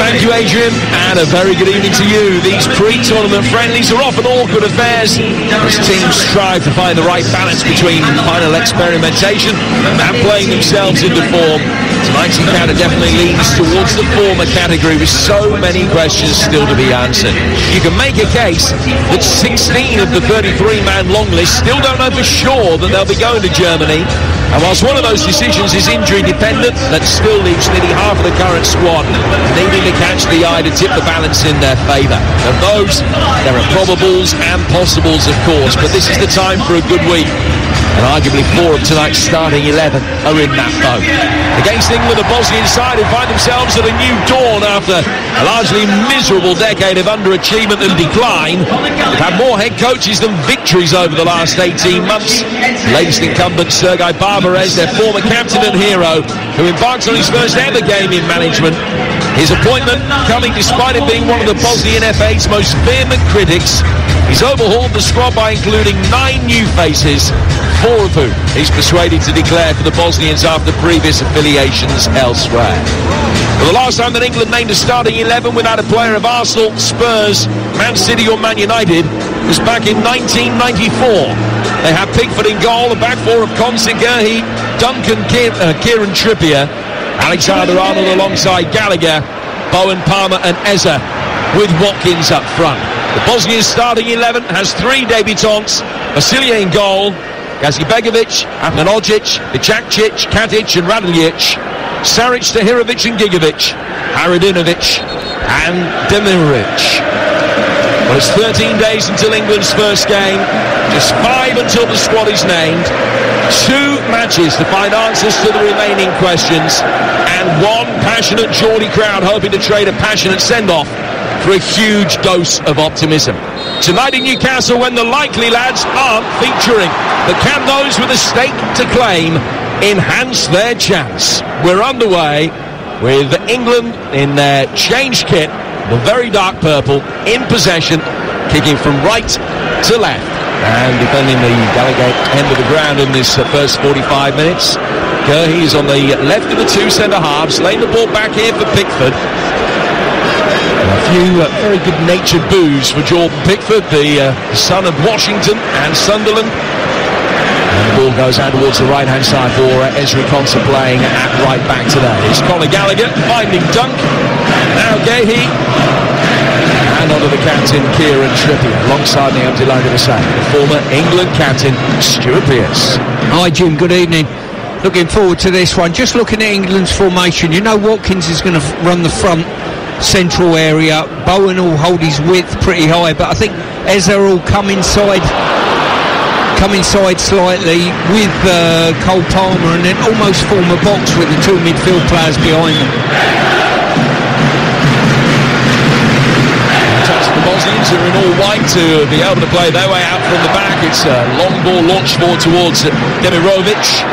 Thank you, Adrian, and a very good evening to you. These pre-tournament friendlies are often awkward affairs as teams strive to find the right balance between final experimentation and playing themselves into form. Tonight's encounter definitely leans towards the former category with so many questions still to be answered. You can make a case that 16 of the 33-man long list still don't know for sure that they'll be going to Germany. And whilst one of those decisions is injury-dependent, that still leaves nearly half of the current squad needing to catch the eye to tip the balance in their favour. Of those, there are probables and possibles, of course, but this is the time for a good week. And arguably 4 of tonight's starting 11 are in that boat. Against England, the Bosnian side who find themselves at a new dawn after a largely miserable decade of underachievement and decline. They've had more head coaches than victories over the last 18 months. The latest incumbent, Sergei Barbarez, their former captain and hero, who embarks on his first ever game in management. His appointment coming despite it being one of the Bosnian FA's most vehement critics. He's overhauled the squad by including 9 new faces, 4 of whom he's persuaded to declare for the Bosnians after previous affiliations elsewhere. For the last time that England named a starting 11 without a player of Arsenal, Spurs, Man City or Man United was back in 1994. They had Pickford in goal, a back 4 of Konsa, Gerhi, Duncan, Kieran Trippier, Alexander-Arnold alongside Gallagher, Bowen, Palmer and Eza, with Watkins up front. The Bosnian starting 11 has 3 debutants: Vasilije in goal, Gazibegovic, Afnanogic, Vicacic, Katic and Raduljic, Saric, Tahirovic and Gigovic, Haradinovic and Demirovic. Well, it's 13 days until England's first game, just 5 until the squad is named, 2 matches to find answers to the remaining questions, and 1 passionate Geordie crowd hoping to trade a passionate send-off for a huge dose of optimism. Tonight in Newcastle, when the likely lads aren't featuring, but can those with a stake to claim enhance their chance? We're underway with England in their changed kit, the very dark purple, in possession, kicking from right to left, and defending the Gallagher end of the ground in this first 45 minutes. Gerhi is on the left of the 2 centre-halves, laying the ball back here for Pickford. A few very good-natured boos for Jordan Pickford, the son of Washington and Sunderland. And the ball goes out towards the right-hand side for Ezri Konsa playing at right back today. It's Conor Gallagher finding Dunk. Now Gerhi. And onto the captain, Kieran Trippier, alongside me, I'm delighted to say, the former England captain, Stuart Pearce. Hi, Jim. Good evening. Looking forward to this one. Just looking at England's formation, you know Watkins is going to run the front central area. Bowen will hold his width pretty high, but I think Eza will come inside slightly with Cole Palmer, and then almost form a box with the 2 midfield players behind them. The Bosnians are in all white to be able to play their way out from the back. It's a long ball launched forward towards Demirovic.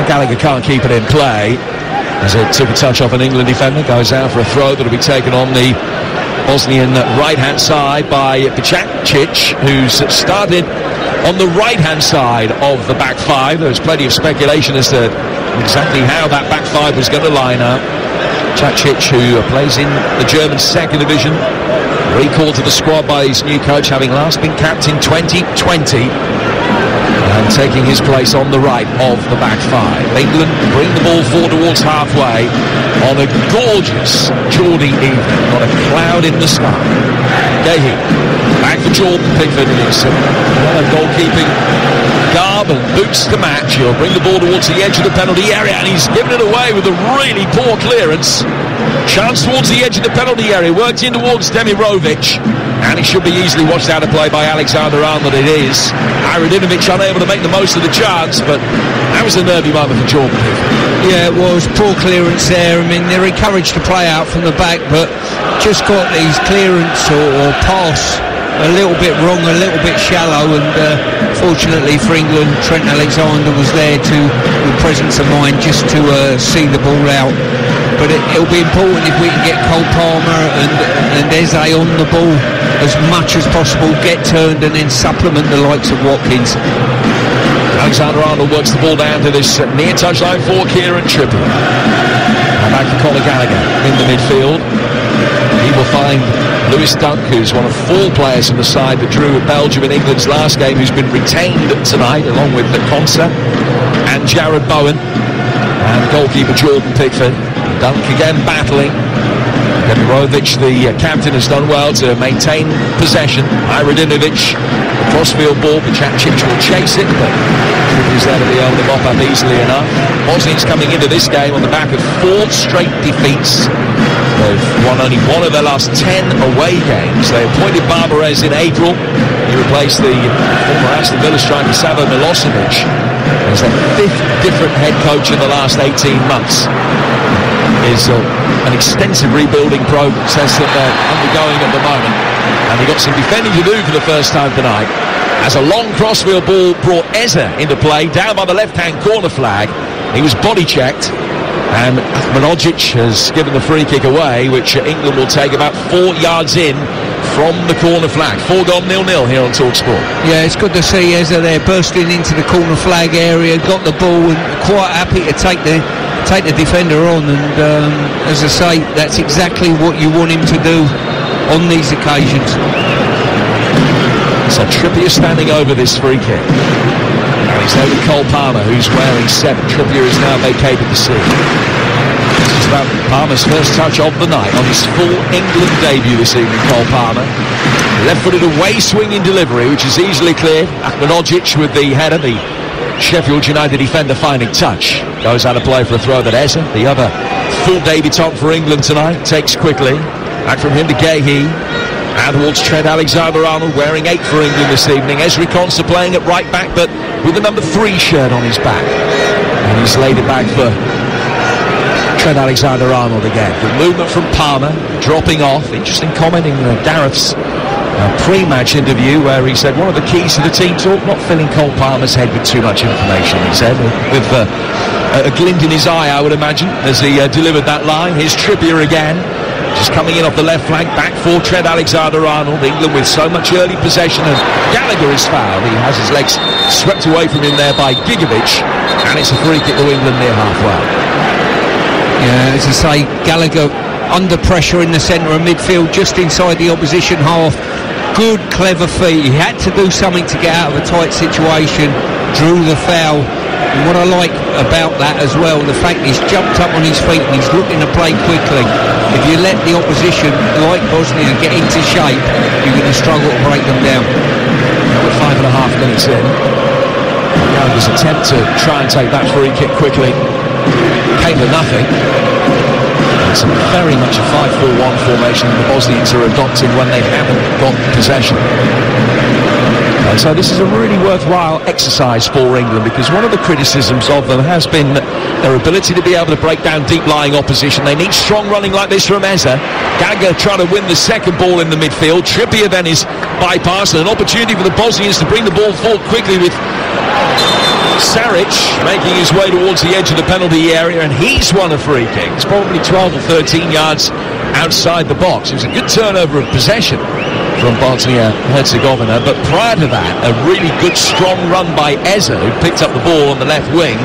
Gallagher can't keep it in play as it took a touch off an England defender. Goes out for a throw that'll be taken on the Bosnian right-hand side by Vicacic, who's started on the right-hand side of the back 5. There was plenty of speculation as to exactly how that back 5 was going to line up. Vicacic, who plays in the German 2nd division, recalled to the squad by his new coach, having last been capped in 2020, and taking his place on the right of the back 5. England bring the ball forward towards halfway on a gorgeous Geordie evening, not a cloud in the sky. Gerhi, back for Jordan Pickford in his goalkeeping garb and boots to match. He'll bring the ball towards the edge of the penalty area, and he's given it away with a really poor clearance. Chance towards the edge of the penalty area, worked in towards Demirovic, and it should be easily watched out of play by Alexander-Arnold. It is. Haradinovic unable to make the most of the chance, but that was a nervy moment for Jordan Pickford. Yeah, it was. Poor clearance there. I mean, they're encouraged to play out from the back, but just got his clearance or pass a little bit wrong, a little bit shallow, and fortunately for England, Trent Alexander was there with presence of mind just to see the ball out. But it'll be important if we can get Cole Palmer and Eze on the ball as much as possible, get turned and then supplement the likes of Watkins. Alexander-Arnold works the ball down to this near touchline for Kieran Trippier. And back to Conor Gallagher in the midfield. He will find Lewis Dunk, who's one of 4 players from the side that drew with Belgium in England's last game, who's been retained tonight, along with the Konsa and Jared Bowen and goalkeeper Jordan Pickford. Dunk again battling. Demirovic, the captain, has done well to maintain possession. Iradinovic, the crossfield ball, the Chapchich will chase it, but Trippier's there to be able to mop up easily enough. Bosnians coming into this game on the back of 4 straight defeats. They've won only 1 of their last 10 away games. They appointed Barbarez in April. He replaced the former Aston Villa striker Savo Milosevic as their 5th different head coach in the last 18 months. Is an extensive rebuilding process that they're undergoing at the moment, and they got some defending to do for the first time tonight, as a long crossfield ball brought Eze into play down by the left-hand corner flag. He was body checked, and Manogic has given the free kick away, which England will take about 4 yards in from the corner flag. 4 gone, 0-0 here on TalkSport. Yeah, it's good to see Eze there bursting into the corner flag area, got the ball and quite happy to take the defender on, and as I say, that's exactly what you want him to do on these occasions. So Trippier standing over this free kick. Now he's there with Cole Palmer, who's wearing 7. Trippier has now vacated the scene. This is about Palmer's first touch of the night on his full England debut this evening. Cole Palmer, left-footed away swinging delivery, which is easily cleared. Ahmedhodzic with the header, the Sheffield United defender finding touch. Goes out of play for a throw that Eze, the other full debutant for England tonight, takes quickly. Back from him to Gehi. And towards Trent Alexander-Arnold, wearing 8 for England this evening. Ezri Konsa playing at right back, but with the number 3 shirt on his back. And he's laid it back for Trent Alexander-Arnold again. Good movement from Palmer, dropping off. Interesting comment in Gareth's pre-match interview, where he said one of the keys to the team talk, not filling Cole Palmer's head with too much information, he said, with a glint in his eye, I would imagine, as he delivered that line. Here's Trippier again, just coming in off the left flank, back for Trent Alexander-Arnold. England with so much early possession, and Gallagher is fouled. He has his legs swept away from him there by Gigovic, and it's a free kick to England near halfway. Yeah, as I say, Gallagher under pressure in the centre of midfield, just inside the opposition half. Good, clever feet. He had to do something to get out of a tight situation, drew the foul. And what I like about that as well, the fact he's jumped up on his feet and he's looking to play quickly. If you let the opposition, like Bosnia, get into shape, you're going to struggle to break them down. With 5.5 minutes in, Gallagher's attempt to try and take that free kick quickly came to nothing. It's very much a 5-4-1 formation the Bosnians are adopting when they haven't got possession. And so this is a really worthwhile exercise for England, because one of the criticisms of them has been their ability to be able to break down deep-lying opposition. They need strong running like this from Eze. Gallagher trying to win the second ball in the midfield. Trippier then is bypassed, and an opportunity for the Bosnians to bring the ball forward quickly with Saric making his way towards the edge of the penalty area, and he's won a free kick. It's probably 12 or 13 yards outside the box. It was a good turnover of possession from Bosnia-Herzegovina, but prior to that, a really good strong run by Eze, who picked up the ball on the left wing,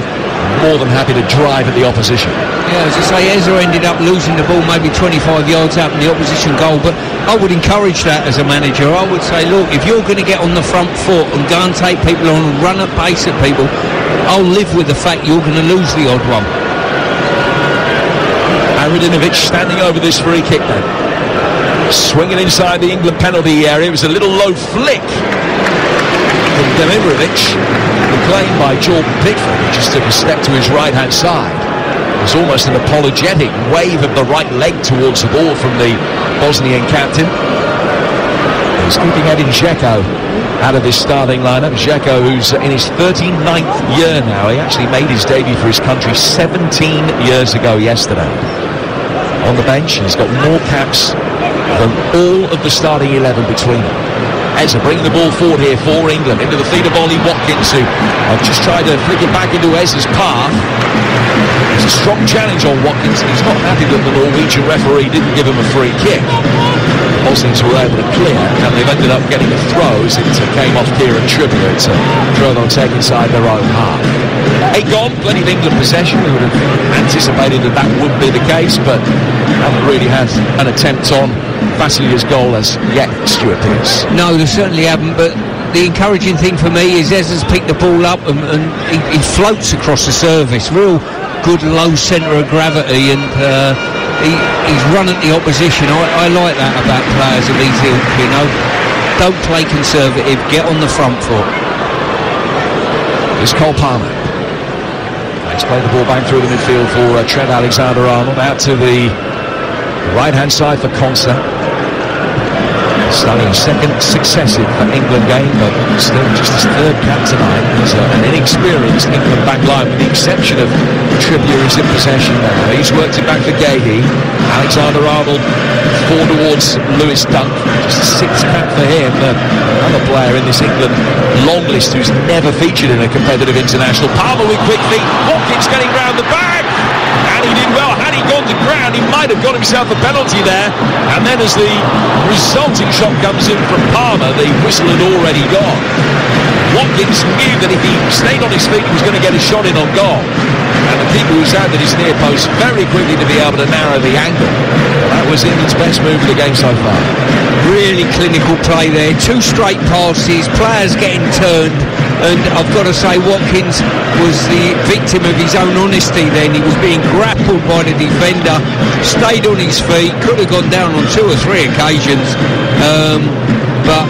more than happy to drive at the opposition. Yeah, as I say, Eze ended up losing the ball maybe 25 yards out in the opposition goal, but I would encourage that as a manager. I would say, look, if you're going to get on the front foot and go and take people on and run at pace at people, I'll live with the fact you're going to lose the odd one. Iradinovic standing over this free kick then. Swinging inside the England penalty area. It was a little low flick from Demirovic, reclaimed by Jordan Pickford, who just took a step to his right-hand side. It was almost an apologetic wave of the right leg towards the ball from the Bosnian captain. He's keeping Edin Dzeko out of this starting lineup. Dzeko, who's in his 39th year now. He actually made his debut for his country 17 years ago yesterday. On the bench, he's got more caps than all of the starting 11 between them. Eze bringing the ball forward here for England, into the feet of Ollie Watkins, who just tried to flick it back into Eze's path. There's a strong challenge on Watkins, and he's not happy that the Norwegian referee didn't give him a free kick. Bosnians were able to clear, and they've ended up getting a throw as it came off Kieran Trippier. It's a throw they'll take inside their own half. 8 gone, plenty of England possession. We would have anticipated that would be the case, but haven't really had an attempt on Vasilia's goal as yet, Stuart Pearce. No, they certainly haven't, but the encouraging thing for me is Ezra's picked the ball up and he floats across the surface. Real good low centre of gravity, and he's run at the opposition. I like that about players of these ilk, you know. Don't play conservative, get on the front foot. It's Cole Palmer. He's played the ball back through the midfield for Trent Alexander-Arnold. Out to the right-hand side for Konsa. Starting second successive for England game, but still just his third cap tonight. He's an inexperienced England back line, with the exception of Trippier, who's in possession now. He's worked it back for Gahey. Alexander-Arnold forward towards Lewis Dunk. Just a sixth cap for him. Another player in this England long list who's never featured in a competitive international. Palmer with quick feet. Watkins getting round the back. And he did well. Had he gone to ground, he might have got himself a penalty there. And then as the resulting shot comes in from Palmer, the whistle had already gone. Watkins knew that if he stayed on his feet, he was going to get a shot in on goal. And the keeper was out at his near post very quickly to be able to narrow the angle. Well, that was England's best move of the game so far. Really clinical play there. 2 straight passes, players getting turned. And I've got to say, Watkins was the victim of his own honesty then. He was being grappled by the defender, stayed on his feet, could have gone down on 2 or 3 occasions. But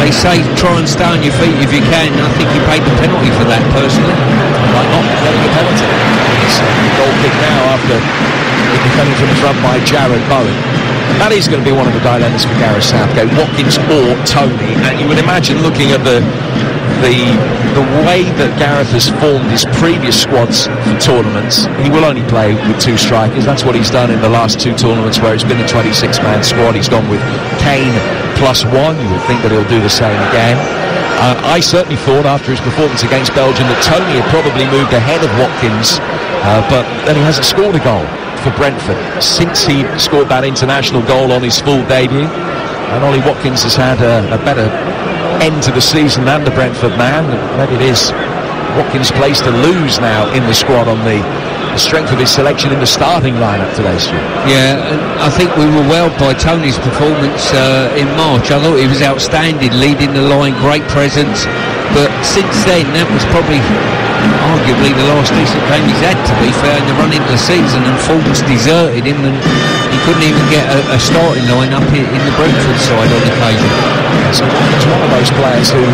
they say try and stay on your feet if you can. I think he paid the penalty for that, personally. By not getting a penalty. It's a goal kick now after defending from the front by Jared Bowen. That is going to be one of the dilemmas for Gareth Southgate, Watkins or Tony. And you would imagine, looking at the way that Gareth has formed his previous squads for tournaments, he will only play with 2 strikers. That's what he's done in the last 2 tournaments where it's been a 26-man squad. He's gone with Kane +1. You would think that he'll do the same again. I certainly thought after his performance against Belgium that Tony had probably moved ahead of Watkins, but then he hasn't scored a goal for Brentford since he scored that international goal on his full debut. And Ollie Watkins has had a better end to the season than the Brentford man. Maybe it is Watkins' place to lose now in the squad on the strength of his selection in the starting lineup today, Stuart. Yeah, I think we were wowed by Tony's performance in March. I thought he was outstanding, leading the line, great presence. But since then, that was probably arguably the last decent game he's had, to be fair, in the run into the season, and form's deserted him, and he couldn't even get a starting line up in the Brentford side on occasion. So he's one of those players who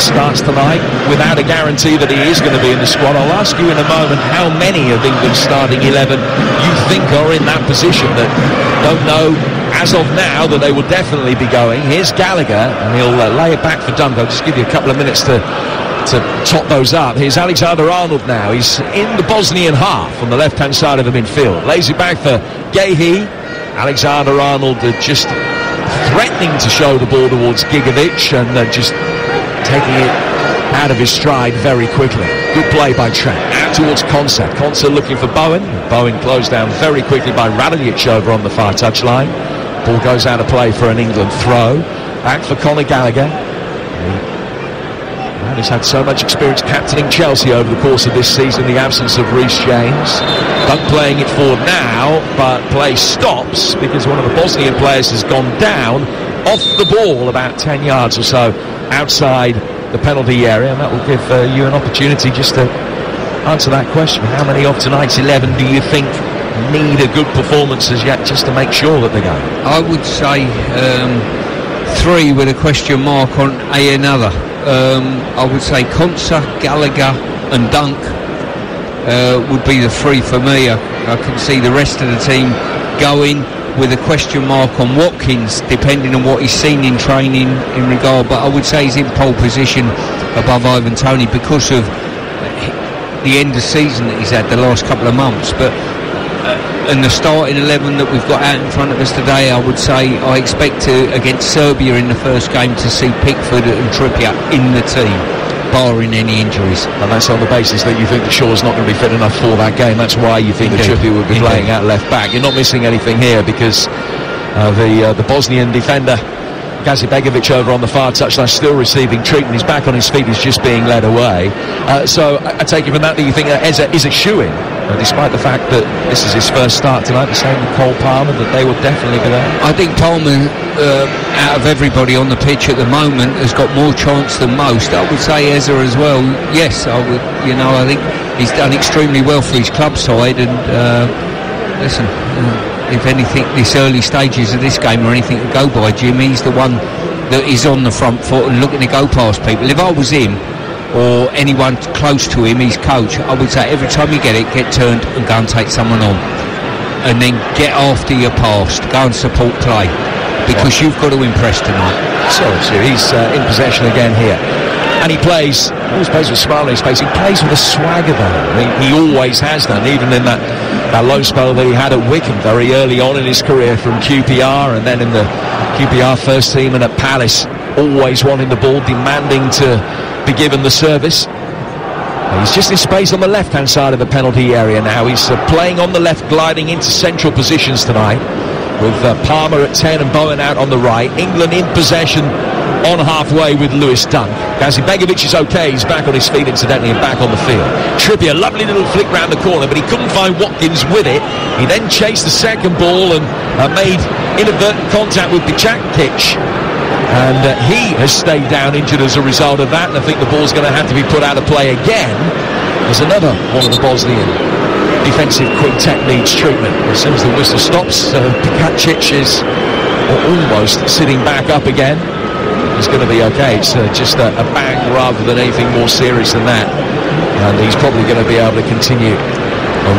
starts tonight without a guarantee that he is going to be in the squad. I'll ask you in a moment how many of England's starting 11 you think are in that position that don't know as of now that they will definitely be going. Here's Gallagher, and he'll lay it back for Dunk. I'll just give you a couple of minutes to top those up. Here's Alexander-Arnold now. He's in the Bosnian half on the left-hand side of the midfield. Lays it back for Gahey. Alexander-Arnold just threatening to show the ball towards Gigovic, and just taking it out of his stride very quickly. Good play by Trent. Out towards Konsa. Konsa looking for Bowen. Bowen closed down very quickly by Radilic over on the far touchline. Ball goes out of play for an England throw. Back for Conor Gallagher. And he's had so much experience captaining Chelsea over the course of this season, the absence of Reece James. Dunk playing it forward now, but play stops because one of the Bosnian players has gone down off the ball about 10 yards or so outside the penalty area, and that will give you an opportunity just to answer that question. How many of tonight's 11 do you think need a good performance as yet just to make sure that they go? I would say 3 with a question mark on another. I would say Konsa, Gallagher and Dunk would be the 3 for me. I can see the rest of the team going with a question mark on Watkins, depending on what he's seen in training in regard, but I would say he's in pole position above Ivan Toney because of the end of season that he's had the last couple of months. But and the starting 11 that we've got out in front of us today, I would say I expect to, against Serbia in the first game, to see Pickford and Trippier in the team, barring any injuries. And that's on the basis that you think that Shaw's not going to be fit enough for that game. That's why you think that Trippier would be playing out left back. You're not missing anything here because The Bosnian defender Gazibegovic over on the far touchline, still receiving treatment. He's back on his feet, he's just being led away. So I take it from that you think that Eze is a shoo-in, despite the fact that this is his first start tonight, the same with Cole Palmer, that they will definitely be there. I think Palmer, out of everybody on the pitch at the moment, has got more chance than most. I would say Eze as well. Yes, I would. I think he's done extremely well for his club side, and listen. If anything, this early stages of this game or anything to go by, Jim, he's the one that is on the front foot and looking to go past people. If I was him or anyone close to him, his coach, I would say every time you get it, get turned and go and take someone on, and then get after your past, go and support play, because you've got to impress tonight. So he's in possession again here, and he always plays with a smile on his face. He plays with a swagger though. He always has done, even in that low spell that he had at Wycombe very early on in his career from QPR, and then in the QPR first team and at Palace, always wanting the ball, demanding to be given the service. He's just in space on the left-hand side of the penalty area now. He's playing on the left, gliding into central positions tonight, with Palmer at 10 and Bowen out on the right. England in possession on halfway with Lewis Dunk. Gazibegovic is okay, he's back on his feet incidentally and back on the field. Trippier, lovely little flick round the corner, but he couldn't find Watkins with it. He then chased the second ball and made inadvertent contact with Bicakic, and he has stayed down injured as a result of that, and I think the ball's going to have to be put out of play again. There's another one of the Bosnian defensive quintet needs treatment. As soon as the whistle stops, Bicakic is almost sitting back up again. He's going to be okay. It's just a bang rather than anything more serious than that, and he's probably going to be able to continue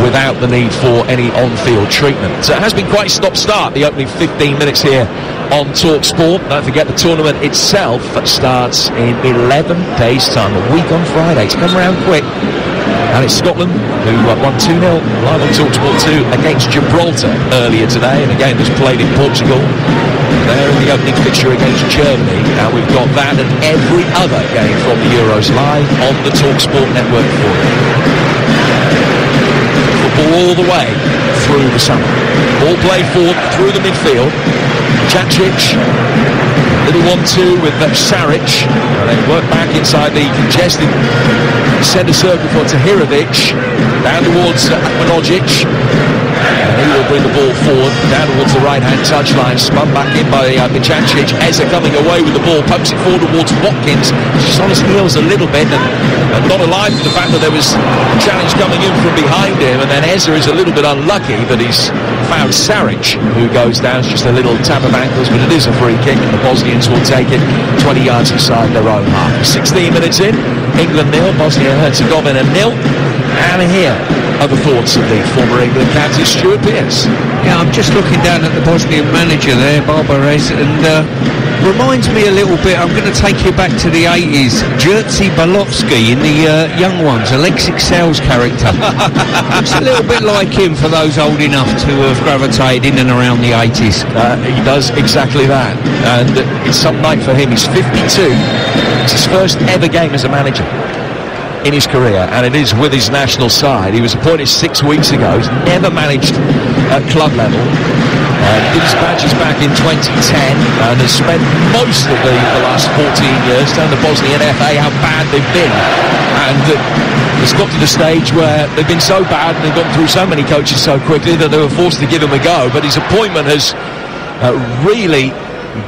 without the need for any on-field treatment. So it has been quite stop-start, the opening 15 minutes here on TalkSport. Don't forget the tournament itself starts in 11 days' time, a week on Friday. It's come around quick. And it's Scotland who won 2-0 live on TalkSport 2 against Gibraltar earlier today, and again was played in Portugal. There in the opening fixture against Germany. Now we've got that and every other game from the Euros live on the TalkSport network for you. Football all the way through the summer. Ball played forward through the midfield. Jacic, little 1-2 with Saric, and they work back inside the congested centre circle for Tahirovic, down towards Akmanogic, and he will bring the ball forward, down towards the right-hand touchline, spun back in by Bicakic. Eze coming away with the ball, pokes it forward towards Watkins, just on his heels a little bit, and not alive to the fact that there was a challenge coming in from behind him, and then Eze is a little bit unlucky that he's found Saric, who goes down. It's just a little tap of ankles, but it is a free kick, and the Bosnians will take it 20 yards inside their own half. 16 minutes in, England 0, Bosnia Herzegovina 0, and here are the thoughts of the former England captain Stuart Pearce. Yeah, I'm just looking down at the Bosnian manager there, Barbarez, and reminds me a little bit, I'm going to take you back to the 80s, Jerzy Balovsky in the Young Ones, Alexis Sales character. It's a little bit like him for those old enough to have gravitated in and around the 80s. He does exactly that, and it's some night for him. He's 52, it's his first ever game as a manager in his career, and it is with his national side. He was appointed 6 weeks ago. He's never managed at club level. Did his badges back in 2010 and has spent most of the last 14 years telling the Bosnian FA how bad they've been, and it's got to the stage where they've been so bad and they've gone through so many coaches so quickly that they were forced to give him a go. But his appointment has really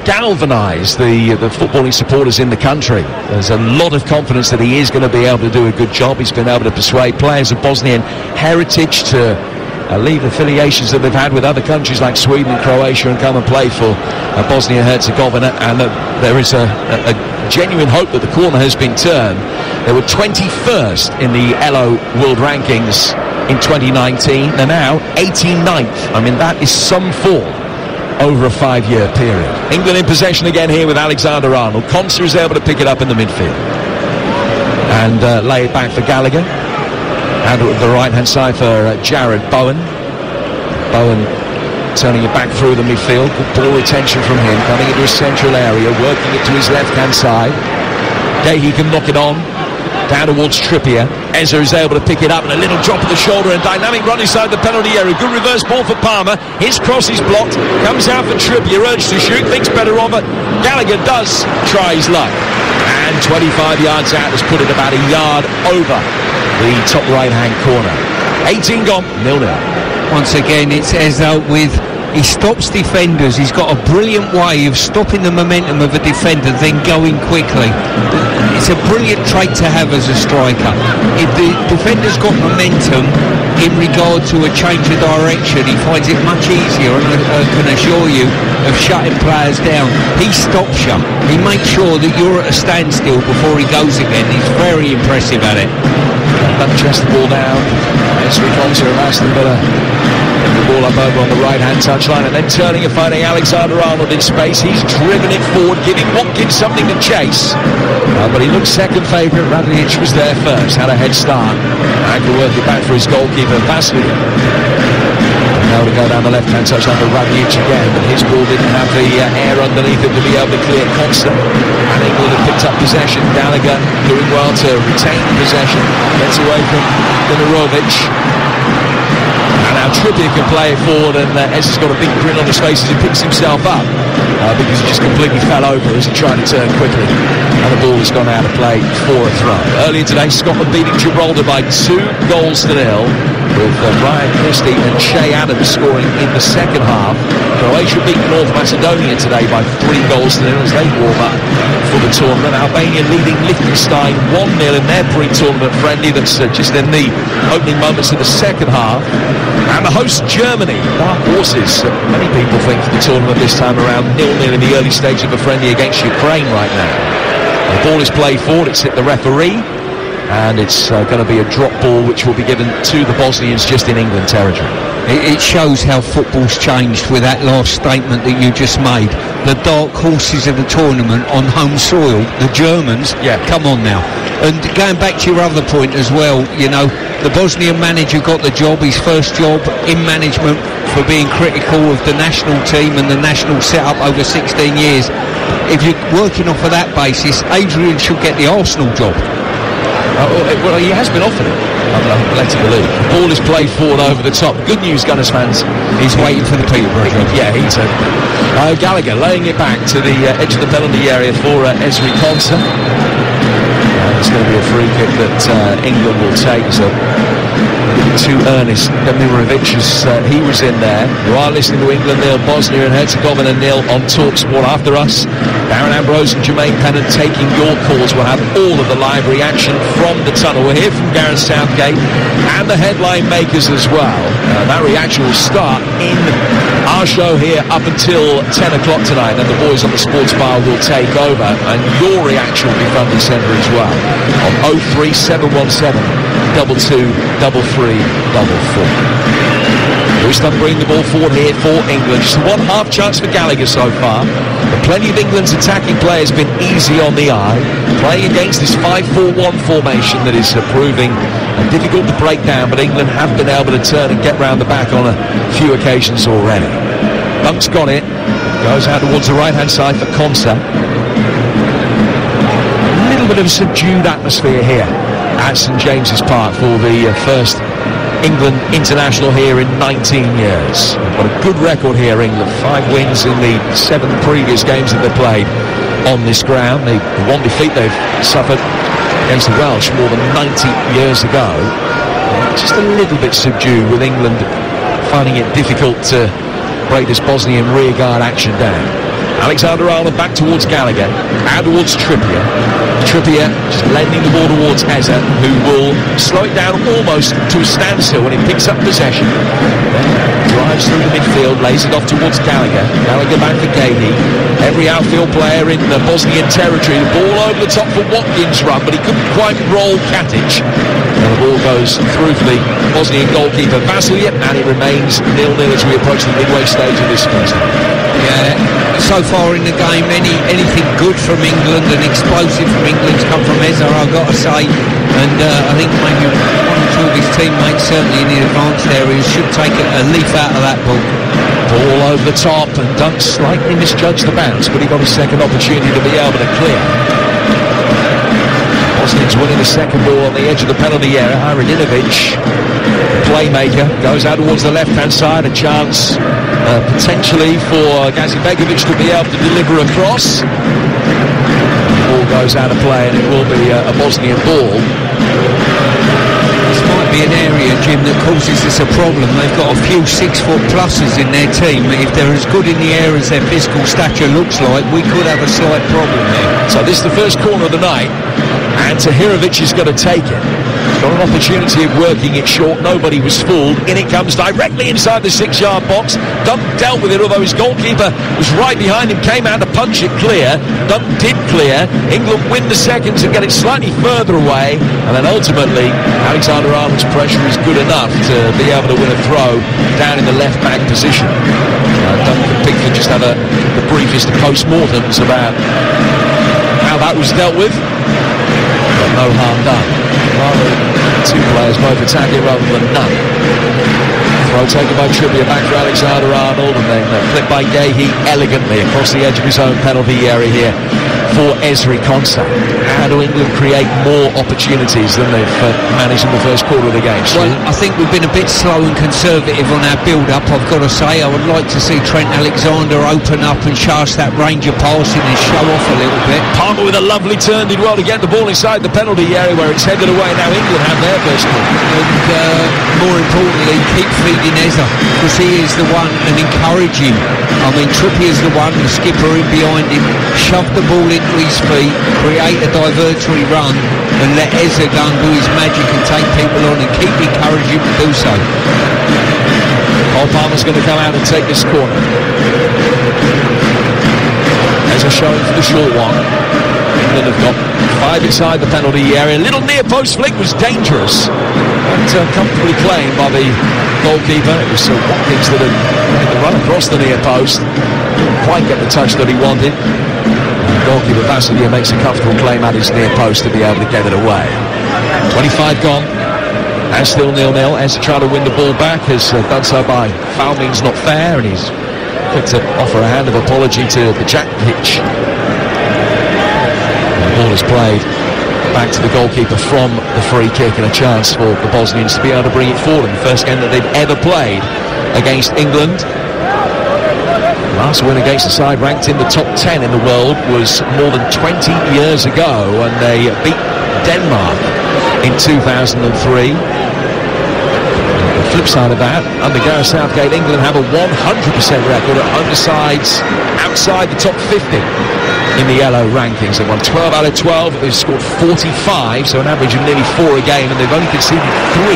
galvanised the footballing supporters in the country. There's a lot of confidence that he is going to be able to do a good job. He's been able to persuade players of Bosnian heritage to leave affiliations that they've had with other countries like Sweden and Croatia and come and play for Bosnia-Herzegovina, and there is a genuine hope that the corner has been turned. They were 21st in the ELO World Rankings in 2019. They're now 89th. I mean, that is some fall over a 5-year period. England in possession again here with Alexander Arnold. Konsa is able to pick it up in the midfield and lay it back for Gallagher. And at the right-hand side for Jared Bowen. Bowen turning it back through the midfield. Good ball retention from him, coming into a central area, working it to his left-hand side. Gahey can knock it on. Down towards Trippier. Eza is able to pick it up, and a little drop of the shoulder, and dynamic run inside the penalty area. Good reverse ball for Palmer. His cross is blocked. Comes out for Trippier, urged to shoot, thinks better of it. Gallagher does try his luck. And 25 yards out, has put it about a yard over the top right-hand corner. 18 gone, 0-0. Once again, it's Eza with... He stops defenders. He's got a brilliant way of stopping the momentum of a defender, then going quickly. It's a brilliant trait to have as a striker. If the defender's got momentum in regard to a change of direction, he finds it much easier, and I can assure you, of shutting players down. He stops you. He makes sure that you're at a standstill before he goes again. He's very impressive at it. Doesn't chest the ball down. It's Riconza of Aston Villa. The ball up over on the right-hand touchline, and then turning and finding Alexander-Arnold in space. He's driven it forward, giving Watkins something to chase. But he looks second favourite. Radnic was there first, had a head start. And could work it back for his goalkeeper, Vasily. Now to go down the left-hand touchline for Radnic again, but his ball didn't have the air underneath it to be able to clear constant. And England have picked up possession. Gallagher doing well to retain possession. Gets away from Dimirovic. And now Trippier can play it forward, and Ez's got a big grin on his face as he picks himself up because he just completely fell over as he tried to turn quickly. And the ball has gone out of play for a throw. Earlier today, Scotland beating Gibraltar by 2-0, with Ryan Christie and Shea Adams scoring in the second half. Croatia beat North Macedonia today by 3-0 as they warm up for the tournament. Albania leading Liechtenstein 1-0 in their pre-tournament friendly. That's just in the opening moments of the second half. And the host Germany, dark horses, many people think for the tournament this time around, 0-0 in the early stage of a friendly against Ukraine right now. The ball is played forward, it's hit the referee, and it's going to be a drop ball which will be given to the Bosnians just in England territory. It shows how football's changed with that last statement that you just made. The dark horses of the tournament on home soil, the Germans, come on now. And going back to your other point as well, you know, the Bosnian manager got the job, his first job in management, for being critical of the national team and the national setup over 16 years. If you're working off of that basis, Adrian should get the Arsenal job. Well, he has been offered it, I'm led to believe. The ball is played forward over the top. Good news, Gunners fans. He's waiting for the Peterborough job. Yeah, he's Gallagher laying it back to the edge of the penalty area for Ezri Konsa. It's going to be a free kick that England will take. So too earnest. Demirovic, he was in there. You are listening to England 0, Bosnia and Herzegovina 0 on TalkSport. After us, Darren Ambrose and Jermaine Pennant taking your calls. We'll have all of the live reaction from the tunnel. We'll hear from Gareth Southgate and the headline makers as well. That reaction will start in our show here up until 10 o'clock tonight, and the boys on the sports bar will take over, and your reaction will be front and centre as well on 03717 223344. Lewis Dunn bringing the ball forward here for England. Just one half chance for Gallagher so far. But plenty of England's attacking players been easy on the eye, playing against this 5-4-1 formation that is proving difficult to break down, but England have been able to turn and get round the back on a few occasions already. Dunk's got it, goes out towards the right-hand side for Konsa. A little bit of a subdued atmosphere here at St James's Park for the first England international here in 19 years. Got a good record here, England. 5 wins in the 7 previous games that they played on this ground. The one defeat they've suffered against the Welsh more than 90 years ago. Just a little bit subdued, with England finding it difficult to break this Bosnian rearguard action down. Alexander-Arnold back towards Gallagher, out towards Trippier. Trippier just lending the ball towards Eza, who will slow it down almost to a standstill when he picks up possession. Drives through the midfield, lays it off towards Gallagher. Gallagher back for Gahey. Every outfield player in the Bosnian territory. The ball over the top for Watkins' run, but he couldn't quite roll Katic. And the ball goes through for the Bosnian goalkeeper Vasiljev, and it remains 0-0 as we approach the midway stage of this first half. Yeah, so far in the game, anything good from England and explosive from England's come from Eza, I've got to say. And I think maybe one or two of his teammates, certainly in the advanced areas, should take a leaf out of that book. Ball over the top, and Dunk slightly misjudged the bounce, but he got a second opportunity to be able to clear. Bosnians winning the second ball on the edge of the penalty area. Haradinovic, playmaker, goes out towards the left-hand side. A chance potentially for Gazibegovic to be able to deliver across. The ball goes out of play, and it will be a Bosnian ball. This might be an area, Jim, that causes us a problem. They've got a few 6-foot pluses in their team. If they're as good in the air as their physical stature looks like, we could have a slight problem there. So this is the first corner of the night, and Tahirovic is going to take it. He's got an opportunity of working it short. Nobody was fooled. In it comes directly inside the 6-yard box. Dunk dealt with it, although his goalkeeper was right behind him, came out to punch it clear. Dunk did clear. England win the seconds and get it slightly further away, and then ultimately Alexander-Arnold's pressure is good enough to be able to win a throw down in the left-back position. Dunk and Pickford just had the briefest of post-mortems about how that was dealt with. But no harm done. Rather, two players both attacking rather than none. Throw taken by Trippier, back for Alexander-Arnold, and then flipped by Gahey elegantly across the edge of his own penalty area here for Ezri Konsa. How do England create more opportunities than they've managed in the first quarter of the game? Well, I think we've been a bit slow and conservative on our build-up, I've got to say. I would like to see Trent Alexander open up and charge that range of passing and show off a little bit. Palmer with a lovely turn, did well to get the ball inside the penalty area where it's headed away. Now England have their first goal. And more importantly, keep feeding Eza, because he is the one, and encourage him. I mean, Trippier's the one, the skipper in behind him. Shove the ball into his feet, create a divertory run, and let Eza go and do his magic and take people on, and keep encouraging him to do so. Cole Palmer's going to come out and take this corner. Eza showing for the short one. England have got 5 inside the penalty area. A little near post flick was dangerous, but comfortably claimed by the goalkeeper. It was Watkins that had made the run across the near post. Didn't quite get the touch that he wanted. And goalkeeper Vassilier makes a comfortable claim at his near post to be able to get it away. 25 gone, and still 0-0. Eza trying to win the ball back, has done so by foul means not fair, and he's quick to offer a hand of apology to the Jack pitch. The ball is played back to the goalkeeper from the free kick, and a chance for the Bosnians to be able to bring it forward in the first game that they've ever played against England. Last win against a side ranked in the top 10 in the world was more than 20 years ago when they beat Denmark in 2003. The flip side of that, under Gareth Southgate, England have a 100% record at home to sides outside the top 50 in the yellow rankings. They've won 12 out of 12, they've scored 45, so an average of nearly 4 a game, and they've only conceded 3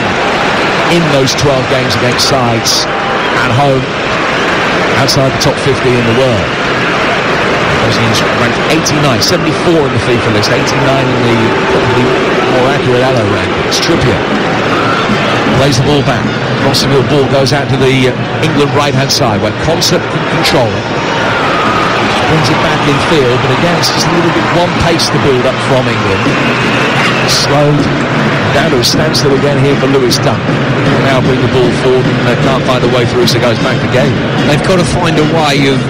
in those 12 games against sides at home outside the top 50 in the world. Bosnians ranked 89, 74 in the FIFA list, 89 in the probably more accurate yellow rankings. Trippier plays the ball back. Crossing the ball goes out to the England right-hand side where Konsa can control it. Brings it back in field, but again it's just a little bit one pace to build up from England. Slowed down to a standstill again here for Lewis Dunk. Now bring the ball forward and can't find a way through, so goes back again. They've got to find a way of...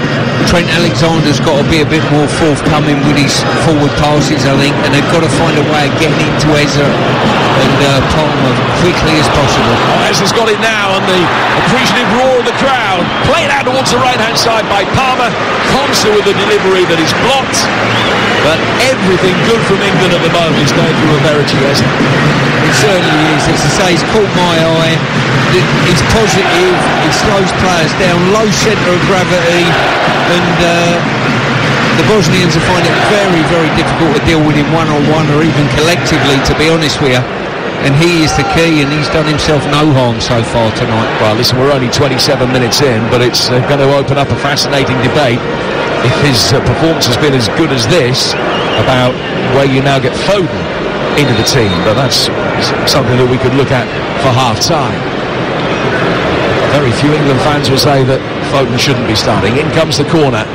Trent Alexander's got to be a bit more forthcoming with his forward passes, I think, and they've got to find a way of getting it to Eza and Palmer quickly as possible. Eza's got it now, and the appreciative roar of the crowd. Played out towards the right-hand side by Palmer. Konsa with a delivery that is blocked. But everything good from England at the moment is going through a Verici Eza. It certainly is. As I say, it's caught my eye. It's positive. It slows players down. Low centre of gravity. And the Bosnians are finding it very, very difficult to deal with him one-on-one or even collectively, to be honest with you. And he is the key, and he's done himself no harm so far tonight. Well, listen, we're only 27 minutes in, but it's going to open up a fascinating debate. If his performance has been as good as this, about where you now get Foden into the team. But that's something that we could look at for half-time. Very few England fans will say that Foden shouldn't be starting. In comes the corner,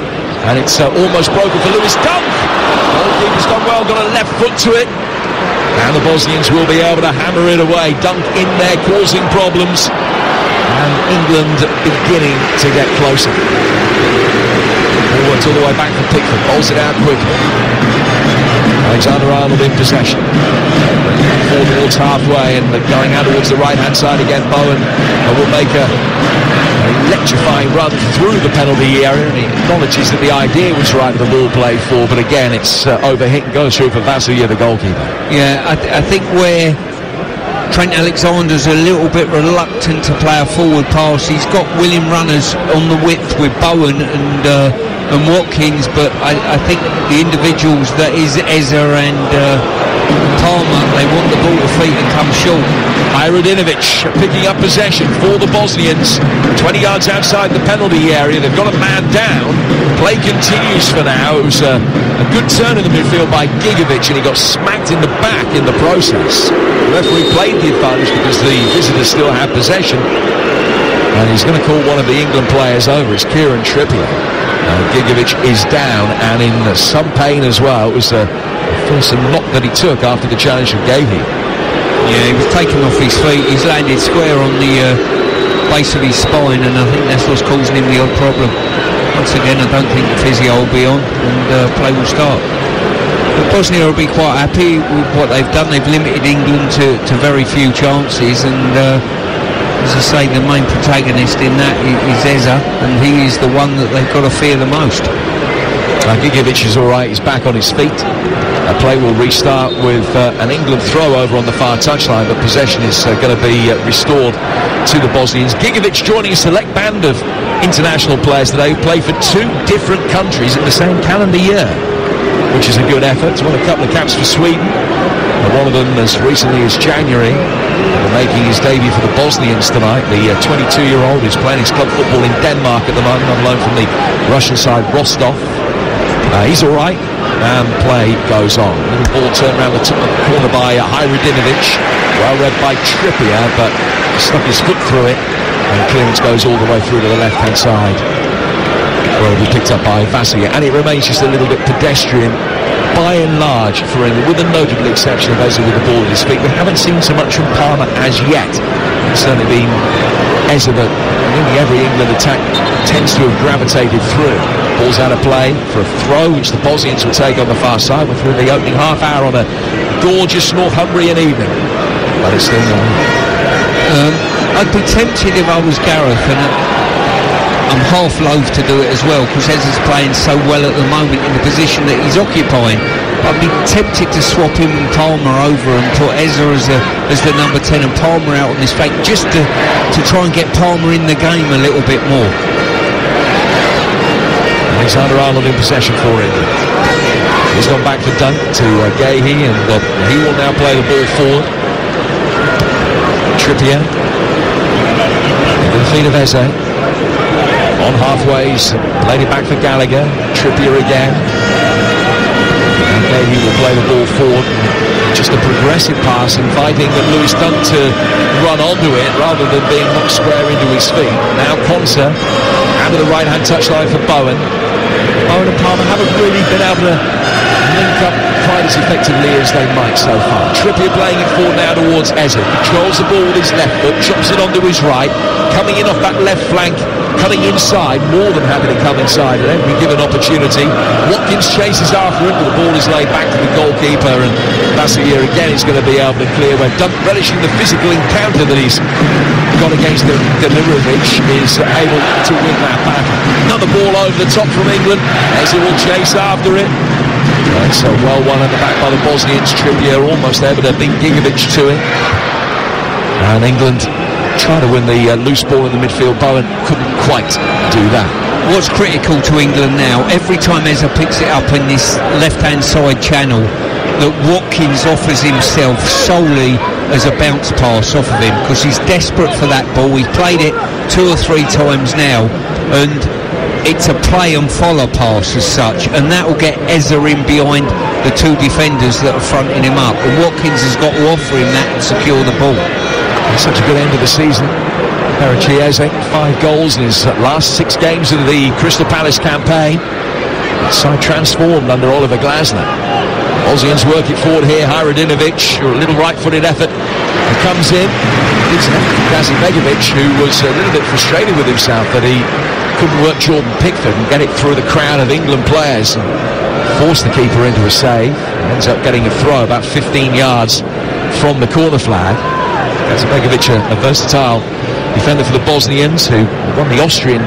and it's almost broken for Lewis Dunk. Goalkeeper's done well, got a left foot to it. And the Bosnians will be able to hammer it away. Dunk in there, causing problems. And England beginning to get closer. Ball works all the way back from Pickford, bowls it out quickly. Alexander-Arnold in possession. Forward towards halfway and going out towards the right-hand side again. Bowen will make a electrifying run through the penalty area, and he acknowledges that the idea was right with the ball played for, but again it's overhit and goes through for Vasilija, the goalkeeper. Yeah, I think where Trent Alexander's a little bit reluctant to play a forward pass, he's got willing runners on the width with Bowen and Watkins, but I think the individuals that is Eza and Palmer, they want the ball to feet and come short. Hajrudinovic picking up possession for the Bosnians, 20 yards outside the penalty area. They've got a man down. Play continues for now. It was a good turn in the midfield by Gigovic, and he got smacked in the back in the process. The referee played the advantage because the visitors still have possession, and he's going to call one of the England players over. It's Kieran Trippier. Gigovic is down and in some pain as well. It was the first knock that he took after the challenge from Gahey. Yeah, he was taken off his feet. He's landed square on the base of his spine, and I think that's what's causing him the odd problem. Once again, I don't think the physio will be on, and play will start. But Bosnia will be quite happy with what they've done. They've limited England to very few chances, and as I say, the main protagonist in that is Eza, and he is the one that they've got to fear the most. Gigovic is all right, he's back on his feet. Play will restart with an England throw over on the far touchline, but possession is going to be restored to the Bosnians. Gigovic joining a select band of international players today who play for two different countries in the same calendar year, which is a good effort. He's won a couple of caps for Sweden, one of them as recently as January, making his debut for the Bosnians tonight. The 22-year-old is playing his club football in Denmark at the moment, on loan from the Russian side Rostov. He's all right, and play goes on. Little ball turned around the top of the corner by Hajrudinovic, well read by Trippier, but stuck his foot through it, and clearance goes all the way through to the left-hand side, where it'll be picked up by Vasilija, and it remains just a little bit pedestrian by and large for England, with the notable exception of Eza with the ball at his feet. We haven't seen so much from Palmer as yet. It's certainly been Eza that nearly every England attack tends to have gravitated through. Ball's out of play for a throw, which the Bosnians will take on the far side. We're through the opening half hour on a gorgeous Northumbrian evening, but it's still not. I'd be tempted if I was Gareth, and I'm half loath to do it as well, because Eza's playing so well at the moment in the position that he's occupying. I'd be tempted to swap him and Palmer over and put Eza as the number 10 and Palmer out on this flank, just to try and get Palmer in the game a little bit more. Alexander-Arnold in possession for England. He's gone back for dunk to Gahey, and he will now play the ball forward. Trippier into the feet of Eze. On halfways, played it back for Gallagher. Trippier again. And Gahey will play the ball forward. Just a progressive pass, inviting that Lewis Dunk to run onto it rather than being knocked square into his feet. Now Konsa out of the right-hand touchline for Bowen. Bowen and Palmer haven't really been able to link up quite as effectively as they might so far. Trippier playing it forward now towards Eze. Controls the ball with his left foot, chops it onto his right, coming in off that left flank, cutting inside, more than happy to come inside at every given opportunity. Watkins chases after him, but the ball is laid back to the goalkeeper, and Vasilija again is going to be able to clear, where Dunk, relishing the physical encounter that he's got against Demirovic, is able to win that battle. Another ball over the top from England. Eze will chase after it. It's well won at the back by the Bosnians. Trippier almost able to beat Gigovic to it. And England trying to win the loose ball in the midfield. Bowen couldn't quite do that. What's critical to England now, every time Eza picks it up in this left-hand side channel, that Watkins offers himself solely as a bounce pass off of him, because he's desperate for that ball. He's played it 2 or 3 times now, and it's a play and follow pass as such, and that will get Eza in behind the 2 defenders that are fronting him up, and Watkins has got to offer him that and secure the ball. It's such a good end of the season. Heracli Eze, 5 goals in his last 6 games of the Crystal Palace campaign. Side transformed under Oliver Glasner. Bosnians work it forward here. Hajrudinovic, a little right-footed effort, and comes in. It's Gazibegovic, who was a little bit frustrated with himself that he couldn't work Jordan Pickford and get it through the crowd of England players. And forced the keeper into a save. Ends up getting a throw about 15 yards from the corner flag. Herzegovina, a versatile defender for the Bosnians, who won the Austrian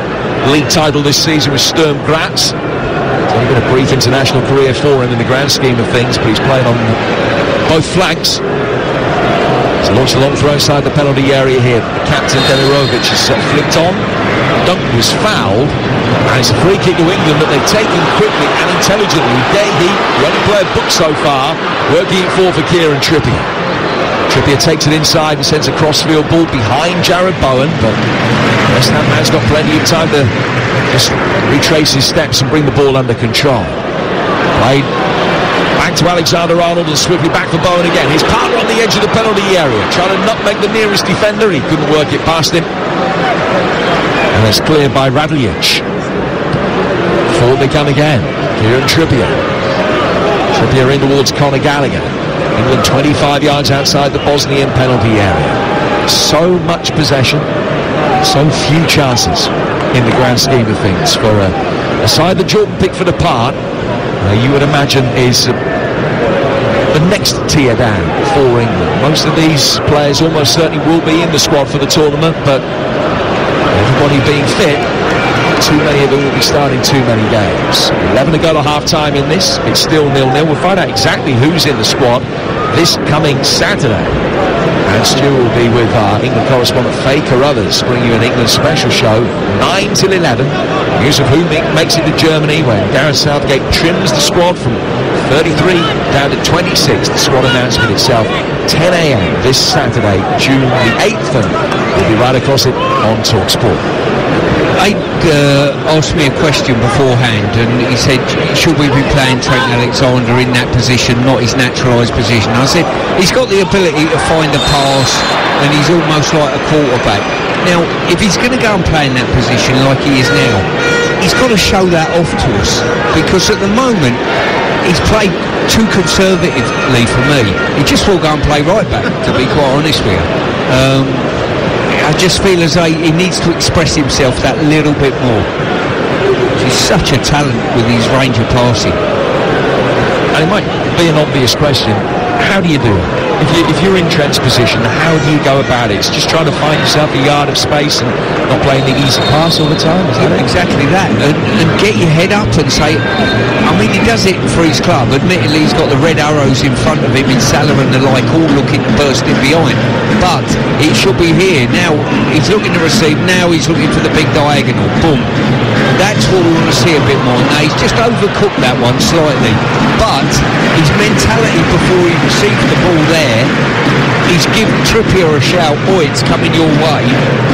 league title this season with Sturm Graz. It's only been a brief international career for him in the grand scheme of things, but he's played on both flanks. He's launched a long throw inside the penalty area here. Captain Demirovic is flicked on. Dunk was fouled, and it's a free kick to England that they've taken quickly and intelligently. Dehi, the only player booked so far, working it for Kieran Trippier. Trippier takes it inside and sends a crossfield ball behind Jared Bowen, but West Ham man's got plenty of time to just retrace his steps and bring the ball under control. Played back to Alexander-Arnold and swiftly back for Bowen again. His partner on the edge of the penalty area, trying to nutmeg the nearest defender. He couldn't work it past him. And it's cleared by Radlic. Forward they come again. Kieran Trippier. Trippier in towards Conor Gallagher. England 25 yards outside the Bosnian penalty area. So much possession, so few chances in the grand scheme of things for a side that Jordan Pickford apart, you would imagine is the next tier down for England. Most of these players almost certainly will be in the squad for the tournament, but everybody being fit, too many of them will be starting too many games. 11 to go to half-time in this. It's still 0-0. We'll find out exactly who's in the squad this coming Saturday. And Stu will be with our England correspondent Faye Carruthers, bringing you an England special show, 9 till 11. News of who makes it to Germany when Gareth Southgate trims the squad from 33 down to 26. The squad announcement itself, 10 a.m. this Saturday, June the 8th, and we'll be right across it on TalkSport. Aid asked me a question beforehand, and he said, should we be playing Trent Alexander in that position, not his naturalised position? I said, he's got the ability to find a pass, and he's almost like a quarterback. Now, if he's going to go and play in that position like he is now, he's got to show that off to us, because at the moment, he's played too conservatively for me. He just will go and play right back, to be quite honest with you. I just feel as though he needs to express himself that little bit more. He's such a talent with his range of passing. And it might be an obvious question. How do you do it? If you're in Trent's position, how do you go about it? It's just trying to find yourself a yard of space and not playing the easy pass all the time, is that it? Exactly that. And get your head up and say, I mean, he does it for his club. Admittedly, he's got the red arrows in front of him in Salah and the like, all looking to burst in behind. But it should be here. Now, he's looking to receive. Now he's looking for the big diagonal. Boom. That's what we want to see a bit more. Now, he's just overcooked that one slightly. But his mentality before he received the ball there, he's given Trippier a shout, "Oi, it's coming your way."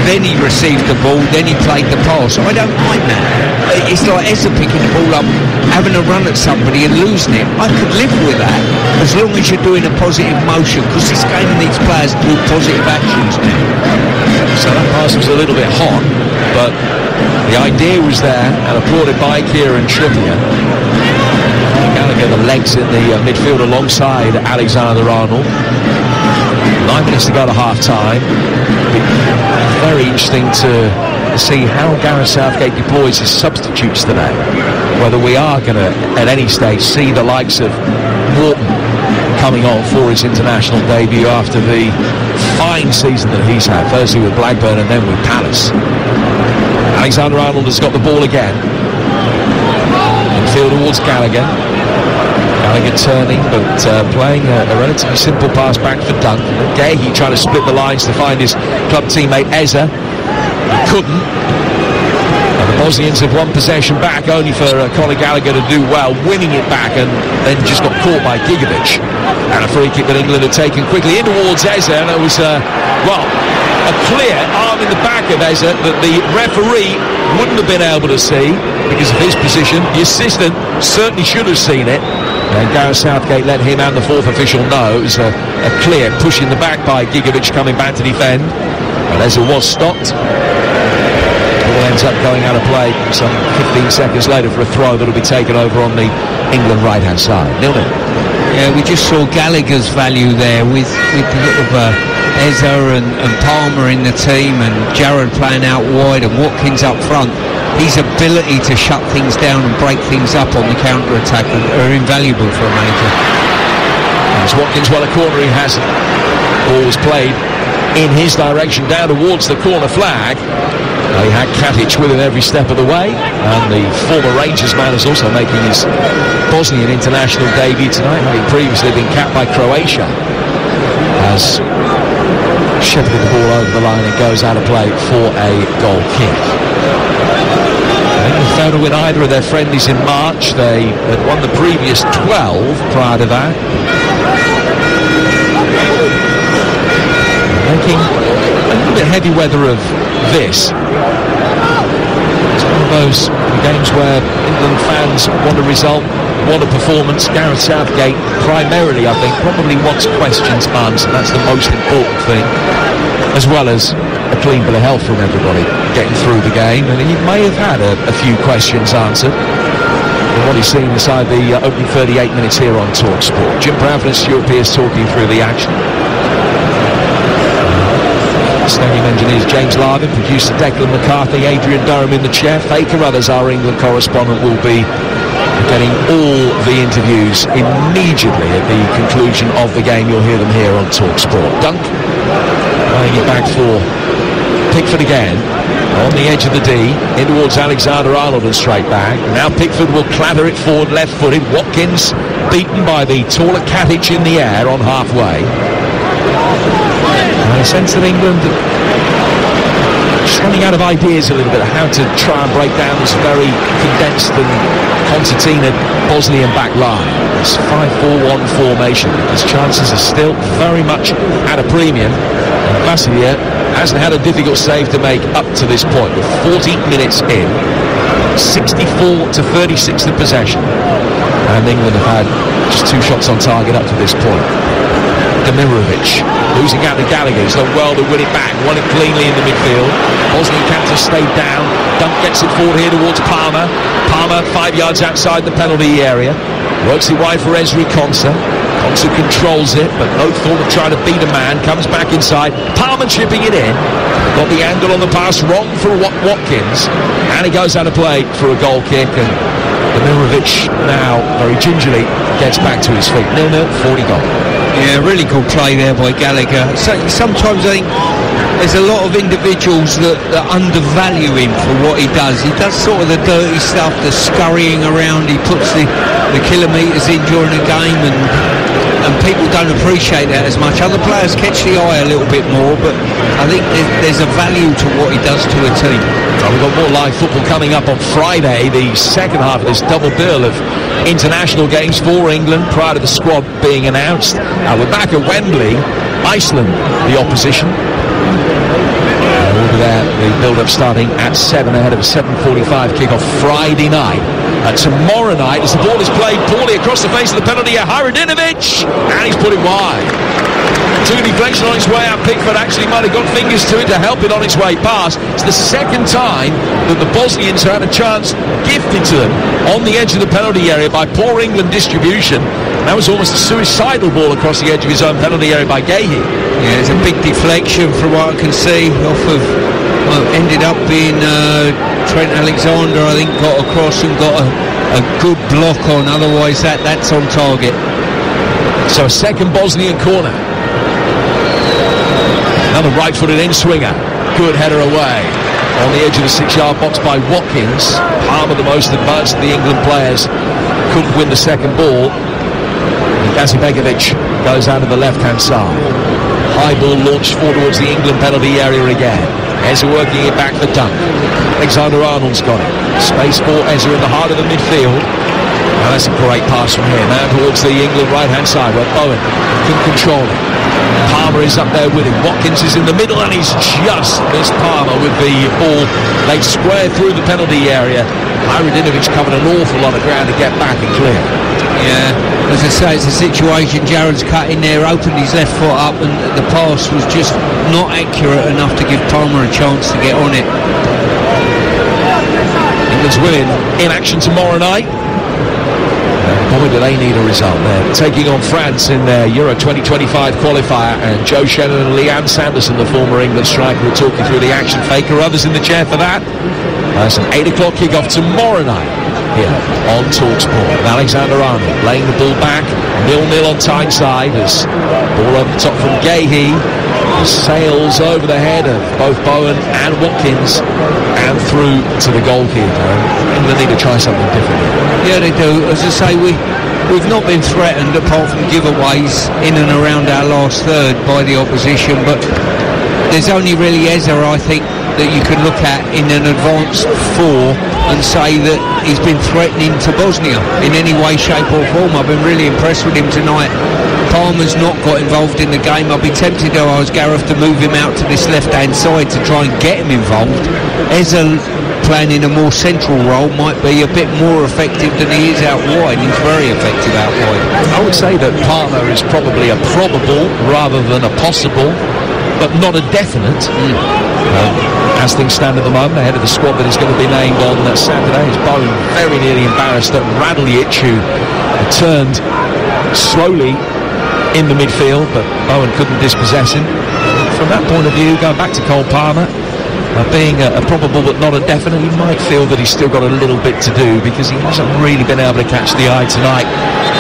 Then he received the ball, then he played the pass. I don't mind that. It's like Eza picking the ball up, having a run at somebody and losing it. I could live with that, as long as you're doing a positive motion, because this game needs players to do positive actions now. So that pass was a little bit hot, but the idea was there, and applauded by Kieran Trippier. Gallagher, the legs in the midfield alongside Alexander-Arnold. 9 minutes to go to half-time. Very interesting to see how Gareth Southgate deploys his substitutes today. Whether we are going to, at any stage, see the likes of Morton coming on for his international debut after the fine season that he's had, firstly with Blackburn and then with Palace. Alexander-Arnold has got the ball again. Infield towards Gallagher. Gallagher turning, but playing a relatively simple pass back for Dunk. Dehi trying to split the lines to find his club teammate Eza. He couldn't. And the Bosnians have won possession back, only for Conor Gallagher to do well, winning it back, and then just got caught by Gigovic. And a free kick that England had taken quickly in towards Eza, and it was, a clear arm in the back of Eza that the referee wouldn't have been able to see because of his position. The assistant certainly should have seen it. And Gareth Southgate let him and the fourth official know it was a clear push in the back by Gigovic coming back to defend. And Eza was stopped. Ball ends up going out of play some 15 seconds later for a throw that will be taken over on the England right-hand side. 0-0. Yeah, we just saw Gallagher's value there with Eza and Palmer in the team, and Jared playing out wide and Watkins up front. his ability to shut things down and break things up on the counter-attack are invaluable for a manager. As Watkins, well, a corner he hasn't. Ball was played in his direction down towards the corner flag. He had Katic with him every step of the way, and the former Rangers man is also making his Bosnian international debut tonight, having previously been capped by Croatia, as shepherded the ball over the line and goes out of play for a goal kick. They failed to win either of their friendlies in March. They had won the previous 12 prior to that. Making a little bit heavy weather of this. It's one of those games where England fans want a result, want a performance. Gareth Southgate primarily, I think, probably wants questions answered. That's the most important thing, as well as a clean bill of health from everybody getting through the game. And he may have had a few questions answered from what he's seen inside the opening 38 minutes here on TalkSport. Jim Providence, Europe, is talking through the action. Stadium engineers James Larvin, producer Declan McCarthy, Adrian Durham in the chair. Faker Others, our England correspondent, will be getting all the interviews immediately at the conclusion of the game. You'll hear them here on TalkSport. Dunk playing it back for Pickford again on the edge of the D in towards Alexander-Arnold and straight back. Now Pickford will clather it forward left-footed. Watkins beaten by the taller Katic in the air on halfway. I sense that England just running out of ideas a little bit of how to try and break down this very condensed and concertina Bosnian back line. This 5-4-1 formation. His chances are still very much at a premium. And Bosnia hasn't had a difficult save to make up to this point. With 40 minutes in, 64 to 36 in possession. And England have had just 2 shots on target up to this point. Demirovic losing out to Gallagher. He's done well to win it back, won it cleanly in the midfield. Bosnian captain stayed down. Dunk gets it forward here towards Palmer. Palmer 5 yards outside the penalty area. Works it wide for Ezri Konsa. Konsa controls it, but no thought of trying to beat a man. Comes back inside. Palmer chipping it in. Got the angle on the pass wrong for Watkins. And he goes out of play for a goal kick. And Demirovic now very gingerly gets back to his feet. 0-0, 40 goal. Yeah, really good play there by Gallagher. So, sometimes I think there's a lot of individuals that undervalue him for what he does. He does sort of the dirty stuff, the scurrying around. He puts the kilometres in during the game, and people don't appreciate that as much. Other players catch the eye a little bit more, but I think there's a value to what he does to a team. Well, we've got more live football coming up on Friday, the second half of this double bill of international games for England prior to the squad being announced. We're back at Wembley. Iceland, the opposition. We'll be there, the build-up starting at 7 ahead of a 7:45 kick-off Friday night. Tomorrow night, as the ball is played poorly across the face of the penalty area, Haradinovic, and he's put it wide. Took a deflection on its way out. Pickford actually might have got fingers to it to help it on its way past. It's the second time that the Bosnians had a chance gifted to them on the edge of the penalty area by poor England distribution. That was almost a suicidal ball across the edge of his own penalty area by Gahey. Yeah, it's a big deflection from what I can see off of, ended up being Trent Alexander, I think, got across and got a good block on. Otherwise that's on target. So a second Bosnian corner. Another right-footed in-swinger. Good header away. On the edge of the 6-yard box by Watkins. Palmer, the most advanced of the England players, couldn't win the second ball. Gazibegovic goes out to the left-hand side. High ball launched forward towards the England penalty area again. Ezra working it back for Dunk. Alexander-Arnold's got it. Space for Ezra in the heart of the midfield. Now that's a great pass from here. Now towards the England right-hand side where Bowen can control it. Palmer is up there with him. Watkins is in the middle and he's just missed Palmer with the ball laid square through the penalty area. Haradinovic covered an awful lot of ground to get back and clear. Yeah, as I say, it's a situation. Jared's cut in there, opened his left foot up, and the pass was just not accurate enough to give Palmer a chance to get on it. England's women in action tomorrow night. Boy, do they need a result there. Taking on France in their Euro 2025 qualifier, and Joe Shannon and Leanne Sanderson, the former England striker, will talk you through the action. Faker, others in the chair for that. That's an 8 o'clock kickoff tomorrow night here on TalkSport. Alexander Arnold laying the ball back, 0-0 on Tyneside as ball over the top from Gahey. Sails over the head of both Bowen and Watkins and through to the goalkeeper. England need to try something different. Yeah, they do. As I say, we've not been threatened apart from giveaways in and around our last third by the opposition, but there's only really Eze, I think, that you can look at in an advanced four and say that he's been threatening to Bosnia in any way, shape or form. I've been really impressed with him tonight. Palmer's not got involved in the game. I'd be tempted, though I was Gareth, to move him out to this left-hand side to try and get him involved. Eze playing in a more central role might be a bit more effective than he is out wide. He's very effective out wide. I would say that Palmer is probably a probable rather than a possible, but not a definite. As things stand at the moment, ahead of the squad that is going to be named on Saturday, is Bowen very nearly embarrassed at Radljic, who turned slowly in the midfield, but Bowen couldn't dispossess him. From that point of view, going back to Cole Palmer, being a probable but not a definite, he might feel that he's still got a little bit to do because he hasn't really been able to catch the eye tonight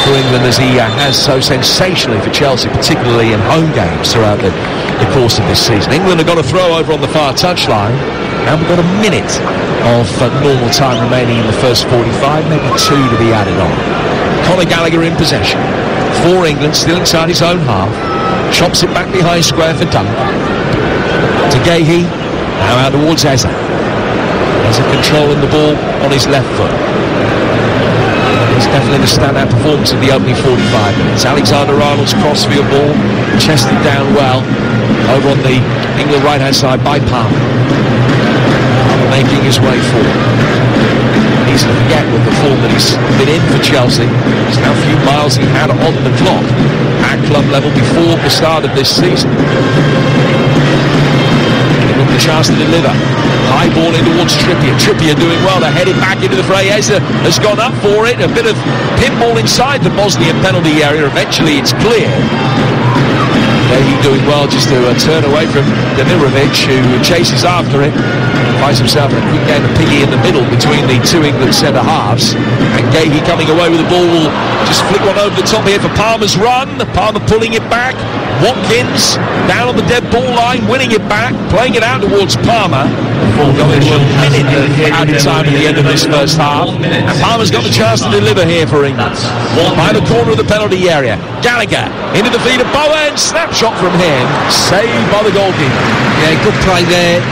for England as he has so sensationally for Chelsea, particularly in home games throughout the course of this season. England have got a throw over on the far touchline, and we've got a minute of normal time remaining in the first 45, maybe 2 to be added on. Conor Gallagher in possession for England, still inside his own half, chops it back behind square for Dunk to Gahey. Now out towards Eze. Eze controlling the ball on his left foot. It's definitely the standout performance of the opening 45 minutes. Alexander Arnold's crossfield ball, chested down well, over on the England right-hand side by Palmer. Making his way forward. Easy to forget with the form that he's been in for Chelsea. It's now a few miles he had on the clock at club level before the start of this season. The chance to deliver. High ball in towards Trippier. Trippier doing well to head it back into the fray. Eze has gone up for it. A bit of pinball inside the Bosnian penalty area. Eventually it's clear. He's doing well just to turn away from Demirovic, who chases after it. Finds himself in a quick game of piggy in the middle between the two England centre halves. And Gahey coming away with the ball will just flick one over the top here for Palmer's run. Palmer pulling it back. Watkins down on the dead ball line, winning it back, playing it out towards Palmer. Going to a minute out of time at the end of this first half. And Palmer's got the chance to deliver here for England. By the corner of the penalty area. Gallagher into the feet of Bowen. Snapshot from him. Saved by the goalkeeper. Yeah, good play there.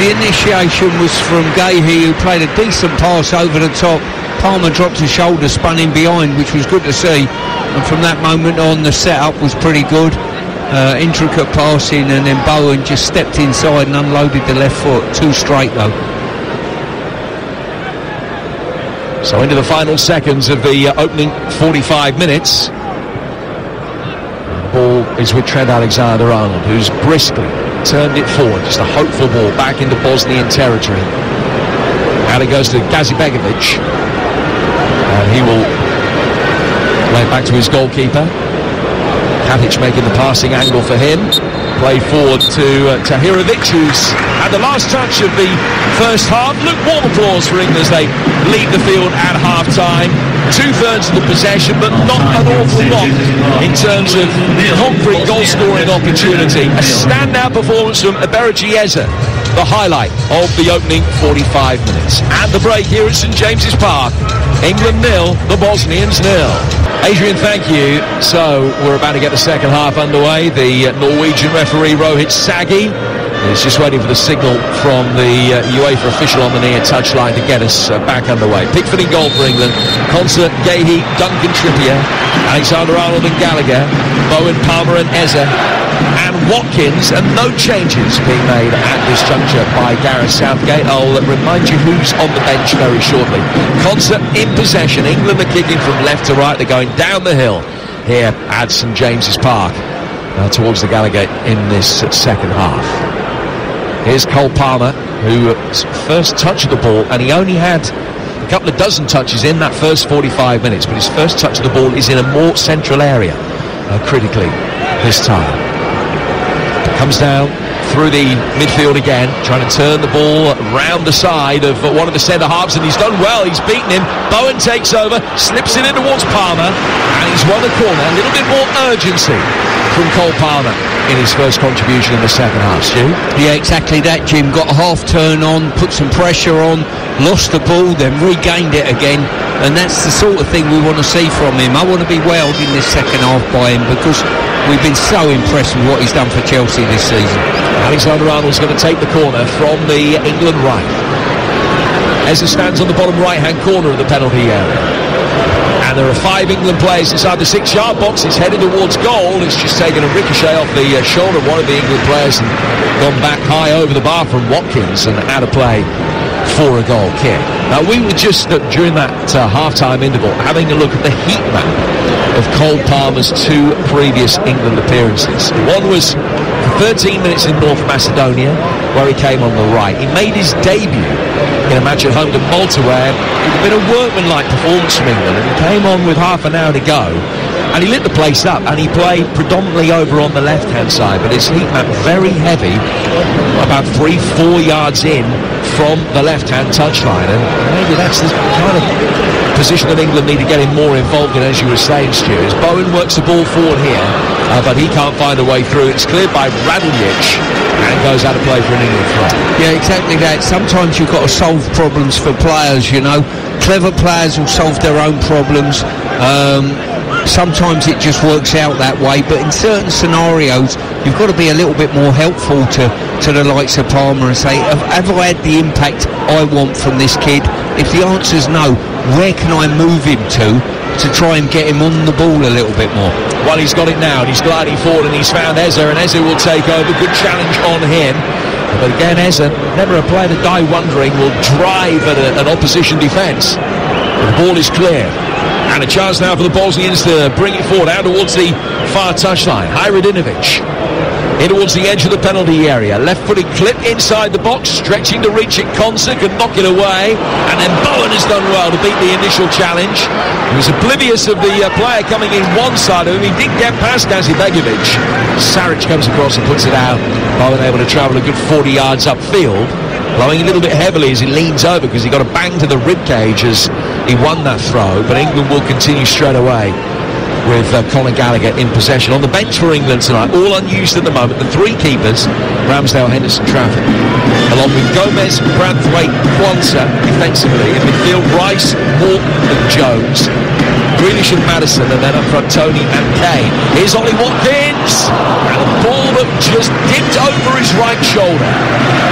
The initiation was from Gahey, who played a decent pass over the top. Palmer dropped his shoulder, spun in behind, which was good to see. And from that moment on, the setup was pretty good. Intricate passing, and then Bowen just stepped inside and unloaded the left foot. Too straight though. So into the final seconds of the opening 45 minutes. The ball is with Trent Alexander-Arnold, who's briskly turned it forward. Just a hopeful ball back into Bosnian territory. Out it goes to Gazibegovic, and he will play it back to his goalkeeper. Katic making the passing angle for him. Play forward to Tahirovic, who's had the last touch of the first half. Lukewarm applause for England as they lead the field at half-time. 2/3 of the possession, but not an awful lot in terms of concrete goal-scoring opportunity. A standout performance from Eberechi Eze, the highlight of the opening 45 minutes. At the break here at St James's Park, England 0, the Bosnians 0. Adrian, thank you. So we're about to get the second half underway. The Norwegian referee Rohit Saggi is just waiting for the signal from the UEFA official on the near touchline to get us back underway. Pickford in goal for England. Concert, Gahey, Duncan, Trippier, Alexander-Arnold and Gallagher, Bowen, Palmer and Eze, and Watkins, and no changes being made at this juncture by Gareth Southgate. I'll remind you who's on the bench very shortly. Concert in possession. England are kicking from left to right. They're going down the hill here at St James's Park towards the Gallagher in this second half. Here's Cole Palmer, who's first touch of the ball, and he only had a couple of dozen touches in that first 45 minutes, but his first touch of the ball is in a more central area, critically this time. Comes down through the midfield again, trying to turn the ball round the side of one of the centre halves, and he's done well. He's beaten him. Bowen takes over, slips it in towards Palmer, and he's won the corner. A little bit more urgency from Cole Palmer in his first contribution in the second half. Stu? Yeah, exactly that, Jim. Got a half turn on, put some pressure on, lost the ball, then regained it again, and that's the sort of thing we want to see from him. I want to be wowed in this second half by him, because we've been so impressed with what he's done for Chelsea this season. Alexander-Arnold's going to take the corner from the England right. Eze stands on the bottom right-hand corner of the penalty area. And there are 5 England players inside the 6-yard box. It's headed towards goal. It's just taken a ricochet off the shoulder of one of the England players and gone back high over the bar from Watkins and out of play for a goal kick. Now, we were just, during that half-time interval, having a look at the heat map of Cole Palmer's 2 previous England appearances. One was for 13 minutes in North Macedonia, where he came on the right. He made his debut in a match at home to Malta, where it had been a workmanlike performance from England, and he came on with half an hour to go, and he lit the place up, and he played predominantly over on the left-hand side, but his heat map very heavy, about 3-4 yards in from the left-hand touchline, and maybe that's the kind of position that England need to get him more involved in, as you were saying, Stu. As Bowen works the ball forward here, but he can't find a way through. It's cleared by Raduljic, and goes out of play for an England throw. Yeah, exactly that. Sometimes you've got to solve problems for players, you know. Clever players will solve their own problems. Sometimes it just works out that way, but in certain scenarios you've got to be a little bit more helpful to the likes of Palmer and say, have I had the impact I want from this kid? If the answer's no, where can I move him to try and get him on the ball a little bit more? Well, he's got it now, and he's gliding forward, and he's found Eze, and Eze will take over. Good challenge on him. But again, Eze, never a player to die wondering, will drive at an opposition defence. The ball is clear. And a chance now for the Bosnians to bring it forward out towards the far touchline. Hajrudinovic in towards the edge of the penalty area. Left-footed clip inside the box, stretching to reach it. Konsa can knock it away. And then Bowen has done well to beat the initial challenge. He was oblivious of the player coming in one side of him. He did get past Gazibegovic. Saric comes across and puts it out. Bowen able to travel a good 40 yards upfield. Blowing a little bit heavily as he leans over, because he got a bang to the ribcage as he won that throw. But England will continue straight away with Conor Gallagher in possession. On the bench for England tonight, all unused at the moment, the 3 keepers, Ramsdale, Henderson, Trafford, along with Gomez, Branthwaite, Quansah defensively. In midfield, Rice, Morton and Jones, Grealish and Maddison, and then up front Tony and Kane. Here's Ollie Watkins, and a ball that just dipped over his right shoulder,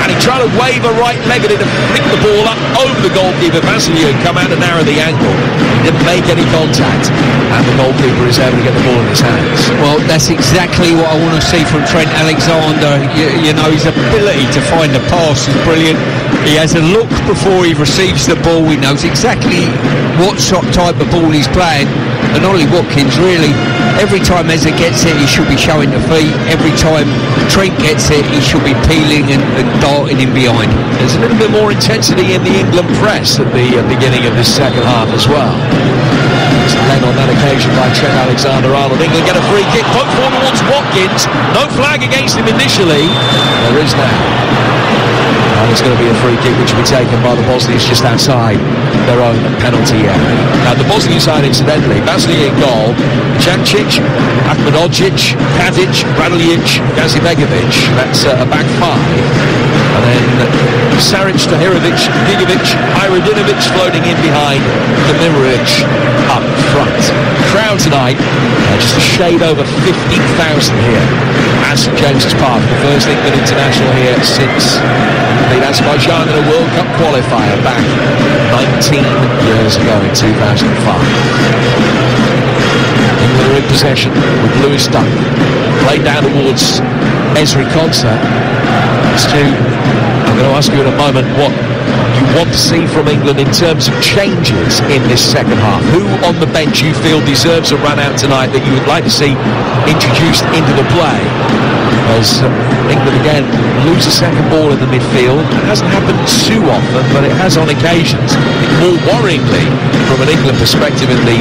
and he tried to wave a right leg at it and flick the ball up over the goalkeeper. Vassiliou had come out to narrow the angle. He didn't make any contact, and the goalkeeper is able to get the ball in his hands. Well, that's exactly what I want to see from Trent Alexander. You know, his ability to find the pass is brilliant. He has a look before he receives the ball. He knows exactly what type of ball he's playing. And Ollie Watkins, really, every time Eze gets it, he should be showing the feet. Every time Trent gets it, he should be peeling and darting in behind. There's a little bit more intensity in the England press at the beginning of this second half as well. It's led on that occasion by Trent Alexander-Arnold. England get a free kick, poked forward towards Watkins. No flag against him initially. There is now. And it's going to be a free kick which will be taken by the Bosnians just outside their own penalty area. Now the Bosnian side, incidentally, Vassiliou in goal, Jancic, Ahmedhodzic, Tadic, Raduljic, Gazibegovic. That's a back 5. And then Saric, Tahirovic, Gigovic, Hajrudinovic floating in behind, Demirovic up front. Crowd tonight, just a shade over 50,000 here at St James's Park. The first England international here since the Azerbaijan in a World Cup qualifier back 19 years ago in 2005. England are in possession with Lewis Dunk. Played down towards Ezri Konsa. Stu, I'm going to ask you in a moment what you want to see from England in terms of changes in this second half. Who on the bench you feel deserves a run out tonight that you would like to see introduced into the play? as England again lose a second ball in the midfield. It hasn't happened too often, but it has on occasions. More worryingly, from an England perspective in the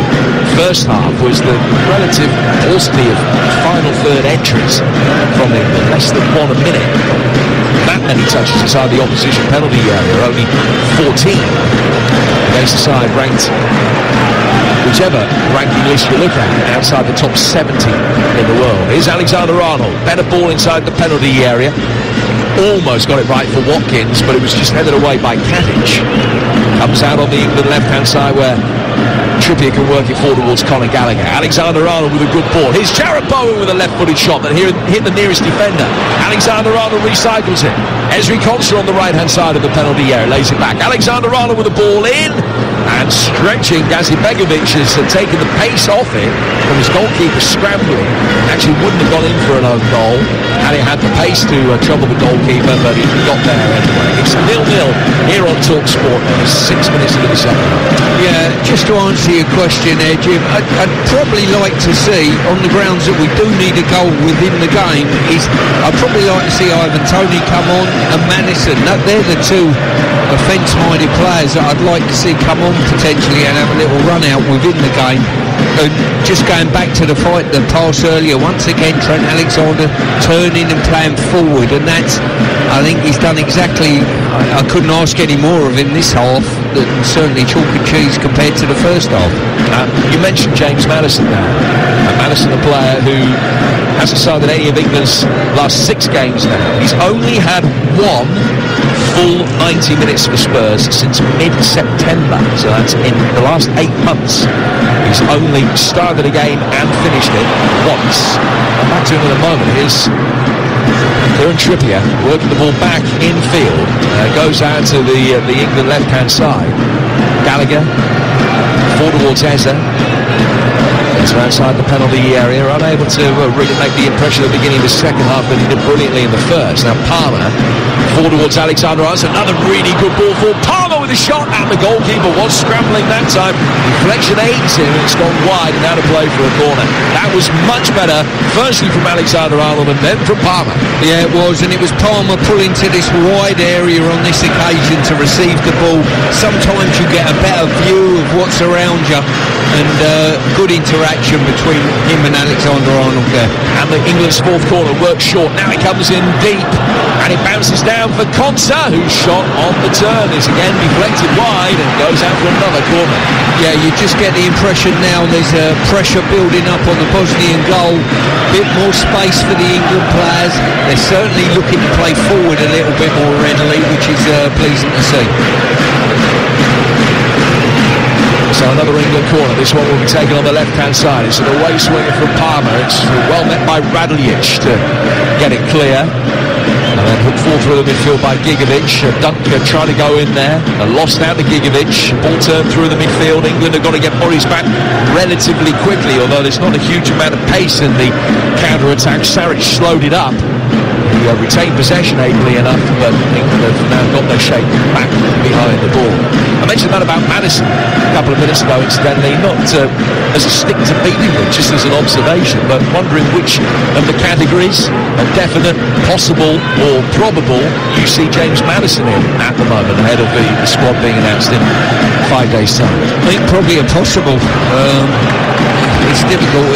first half, was the relative paucity of final third entries from England. Less than 1 a minute. That many touches inside the opposition penalty area, only 14 against the side ranked, whichever ranking list you look at, outside the top 70 in the world. Here's Alexander-Arnold, better ball inside the penalty area. Almost got it right for Watkins, but it was just headed away by Katic. Comes out on the England left-hand side where Trippier can work it forward towards Conor Gallagher. Alexander-Arnold with a good ball. Here's Jarrod Bowen with a left-footed shot that hit the nearest defender. Alexander-Arnold recycles it. Ezri Konsa on the right-hand side of the penalty area, lays it back. Alexander-Arnold with the ball in, and stretching Gazibegovic has taken the pace off it from his goalkeeper scrambling. Actually wouldn't have gone in for an own goal had he had the pace to trouble the goalkeeper, but he got there anyway. It's 0-0 here on TalkSport. 6 minutes into the second half. Yeah, just to answer your question there, Jim, I'd probably like to see, on the grounds that we do need a goal within the game, I'd probably like to see Ivan Toney come on and Madison. They're the two offence-minded players that I'd like to see come on potentially and have a little run out within the game. And just going back to the fight, the pass earlier, once again Trent Alexander turning and playing forward, and that's, I think he's done exactly, I couldn't ask any more of him this half, than certainly chalk and cheese compared to the first half. You mentioned James Maddison now. Maddison, a player who hasn't started any of England's last 6 games now. He's only had 1 full 90 minutes for Spurs since mid-September, so that's in the last 8 months. He's only started a game and finished it once. I'm back to him in a moment. Here's Kieran Trippier working the ball back infield. Goes out to the England left-hand side. Gallagher forward towards Eze. Eze outside the penalty area, unable to really make the impression at the beginning of the second half, but he did brilliantly in the first. Now Palmer forward towards Alexander-Arnold. Another really good ball for Palmer with a shot, and the goalkeeper was scrambling that time. Deflection aids him, and it's gone wide and out of play for a corner. That was much better, firstly from Alexander-Arnold and then from Palmer. Yeah, it was, and it was Palmer pulling to this wide area on this occasion to receive the ball. Sometimes you get a better view of what's around you, and good interaction between him and Alexander-Arnold there. And the England's fourth corner works short. Now it comes in deep, and it bounces down for Konsa, whose shot on the turn is again deflected wide and goes out for another corner. Yeah, you just get the impression now there's a pressure building up on the Bosnian goal. Bit more space for the England players. They're certainly looking to play forward a little bit more readily, which is pleasing to see. So another England corner. This one will be taken on the left-hand side. It's an away swinger from Palmer. It's well met by Raduljic to get it clear. And then hooked forward through the midfield by Gigovic. Dunker tried to go in there. Lost out to Gigovic. Ball turned through the midfield. England have got to get bodies back relatively quickly, although there's not a huge amount of pace in the counter-attack. Saric slowed it up. He retained possession ably enough, but England have now got their shape back behind the ball. I mentioned that about Maddison a couple of minutes ago, incidentally, not as a stick to beat him with, just as an observation, but wondering which of the categories of definite, possible or probable you see James Maddison in at the moment, ahead of the squad being announced in 5 days' time. I think probably a possible. It's difficult.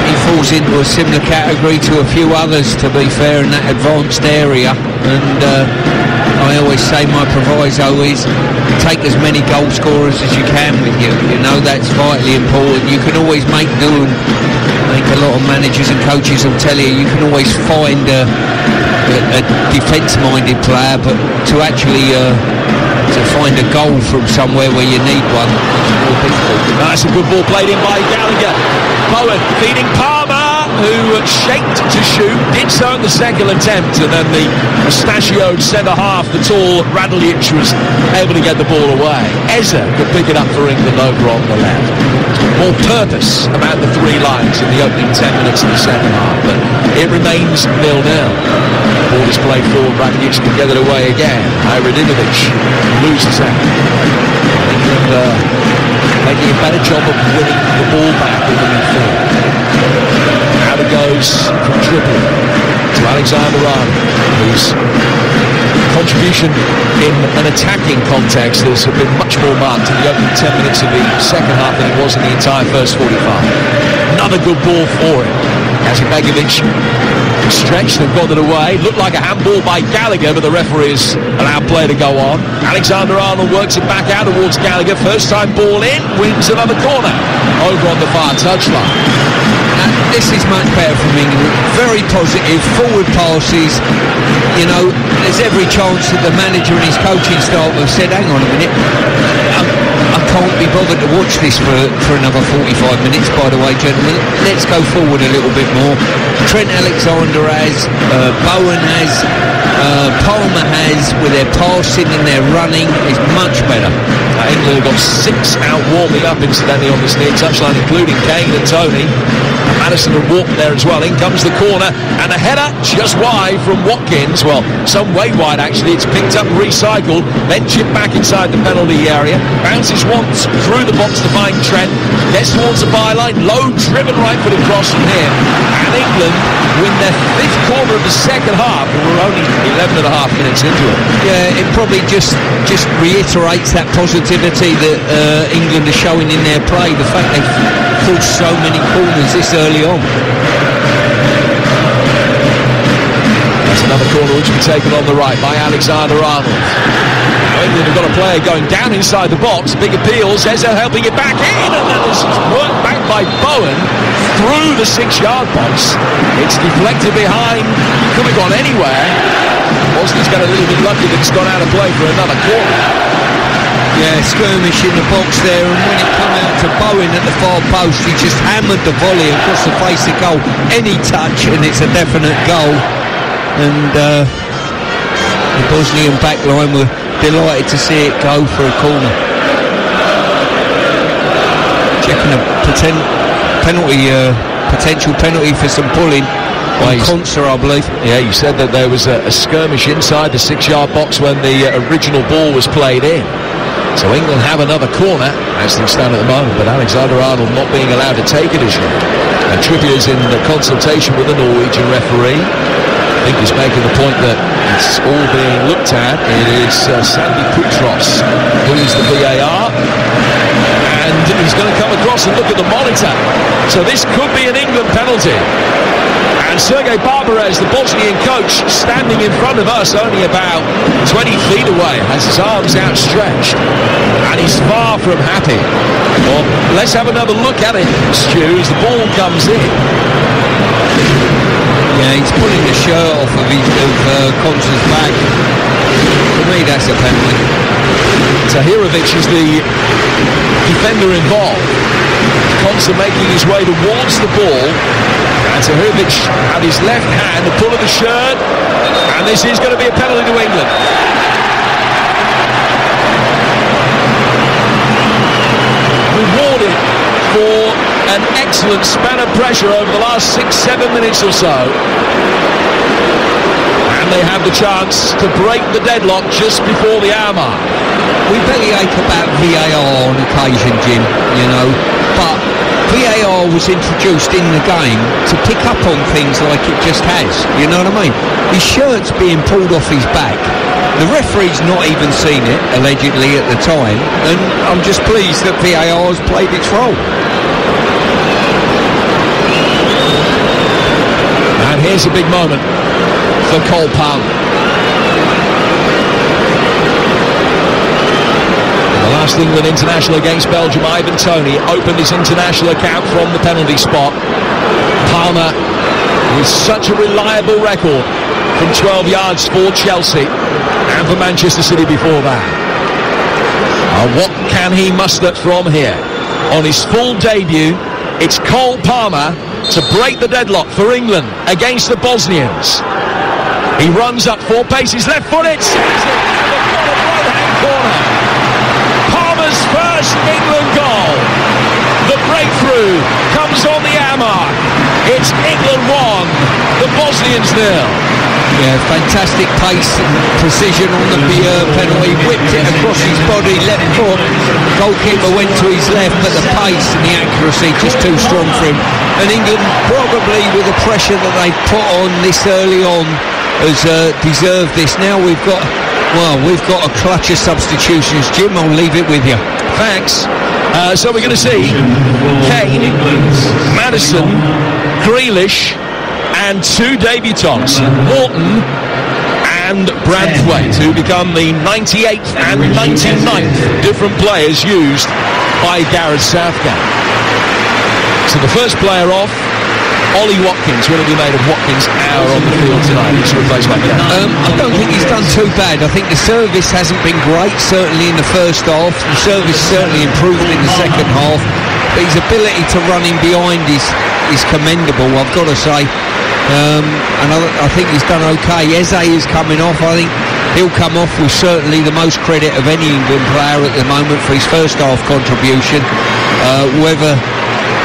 He falls into a similar category to a few others, to be fair, in that advanced area. And I always say my proviso is take as many goal scorers as you can with you. You know, that's vitally important. You can always make do, and I think a lot of managers and coaches will tell you can always find a defence-minded player, but to actually to find a goal from somewhere where you need one is more difficult. That's a good ball played in by Gallagher. Bowen feeding Palmer, who shaped to shoot, did so in the second attempt, and then the mustachioed centre-half, the tall Raduljic, was able to get the ball away. Eze could pick it up for England over on the left. More purpose about the 3 lines in the opening 10 minutes of the second half, but it remains 0-0. Ball is played forward, Raduljic can get it away again. Radinovic loses out. England making a better job of winning the ball back in the midfield. Out it goes from Trippier. to Alexander-Arnold, whose contribution in an attacking context has been much more marked in the opening 10 minutes of the second half than it was in the entire first 45. Another good ball for him. Herzegovina stretched and got it away. Looked like a handball by Gallagher, but the referee has allowed play to go on. Alexander-Arnold works it back out towards Gallagher. First time ball in, wins another corner over on the far touchline. This is much better from England. Very positive, forward passes. You know, there's every chance that the manager and his coaching staff have said, hang on a minute, I can't be bothered to watch this for another 45 minutes, by the way, gentlemen. Let's go forward a little bit more. Trent Alexander has, Bowen has, Palmer has, with their passing and their running, is much better. England have got 6 out warming up incidentally on this near touchline, including Kane and Tony. Madison and Walton there as well. In comes the corner and a header just wide from Watkins. Well, some way wide actually. It's picked up, recycled, then chipped back inside the penalty area. Bounces once through the box to find Trent. Gets towards the byline. Low driven right-footed cross from him. And England win their 5th corner of the second half. And we're only 11 and a half minutes into it. Yeah, it probably just reiterates that positivity that England are showing in their play. The fact they've forced so many corners this early on. That's another corner which will be taken on the right by Alexander-Arnold. Now England have got a player going down inside the box. Big appeal. Eze helping it back in, and then it's worked back by Bowen through the 6-yard box. It's deflected behind. Could have gone anywhere. Bosnia's got a little bit lucky that it's gone out of play for another corner. Yeah, skirmish in the box there, and when it come out to Bowen at the far post, he just hammered the volley across the face of goal. Any touch and it's a definite goal. And the Bosnian back line were delighted to see it go for a corner. Checking a potential penalty for some pulling on Conser, I believe. Yeah, you said that there was a skirmish inside the 6-yard box when the original ball was played in. So England have another corner as things stand at the moment, but Alexander-Arnold not being allowed to take it as yet. And Trippier's in the consultation with the Norwegian referee. I think he's making the point that it's all being looked at. It is Sandy Putros who is the VAR. And he's going to come across and look at the monitor. So this could be an England penalty. And Sergei Barbarez, the Bosnian coach, standing in front of us only about 20 feet away, has his arms outstretched. And he's far from happy. Well, let's have another look at it, Stu, as the ball comes in. Yeah, he's pulling the shirt off of Conser's back. For me, that's a penalty. Tahirovic is the defender involved. Conser making his way towards the ball. And Tahirovic at his left hand, the pull of the shirt. And this is going to be a penalty to England. Rewarded for an excellent span of pressure over the last 6-7 minutes or so. And they have the chance to break the deadlock just before the hour mark. We bellyache about VAR on occasion, Jim, you know, but VAR was introduced in the game to pick up on things like it just has, you know what I mean? His shirt's being pulled off his back. The referee's not even seen it, allegedly, at the time, and I'm just pleased that VAR has played its role. And here's a big moment for Cole Palmer. The last England international against Belgium, Ivan Toney opened his international account from the penalty spot. Palmer with such a reliable record from 12 yards for Chelsea and for Manchester City before that. What can he muster from here? On his full debut, it's Cole Palmer to break the deadlock for England against the Bosnians. He runs up 4 paces, left-footed, saves it to the right-hand corner. Palmer's first England goal. The breakthrough comes on the hour mark. It's England 1, the Bosnians 0. Yeah, fantastic pace and precision on the penalty. Whipped it across his body, left foot. Goalkeeper went to his left, but the pace and the accuracy just too strong for him. And England, probably with the pressure that they put on this early on, has deserved this. Now we've got a clutch of substitutions. Jim, I'll leave it with you. Thanks. So we're going to see Kane, Maddison, Grealish, and 2 debutants, Morton and Branthwaite, who become the 98th and 99th different players used by Gareth Southgate. So the first player off, Ollie Watkins. Will it be made of Watkins out on the field tonight? He's replaced by Kane. I don't think he's done too bad. I think the service hasn't been great, certainly in the first half. The service certainly improved in the second half. But his ability to run in behind is commendable, I've got to say. And I think he's done okay. Eze is coming off. I think he'll come off with certainly the most credit of any England player at the moment for his first half contribution. Whether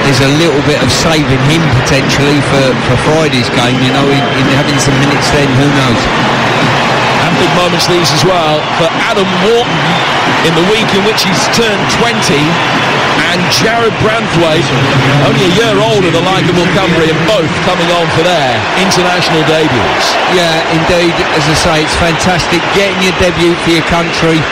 there's a little bit of saving him potentially for Friday's game, in having some minutes then, who knows. And big moments these as well for Adam Wharton in the week in which he's turned 20, and Jared Branthwaite, only a year older than likeable Cumbria, both coming on for their international debuts. Yeah, indeed, as I say, it's fantastic getting your debut for your country.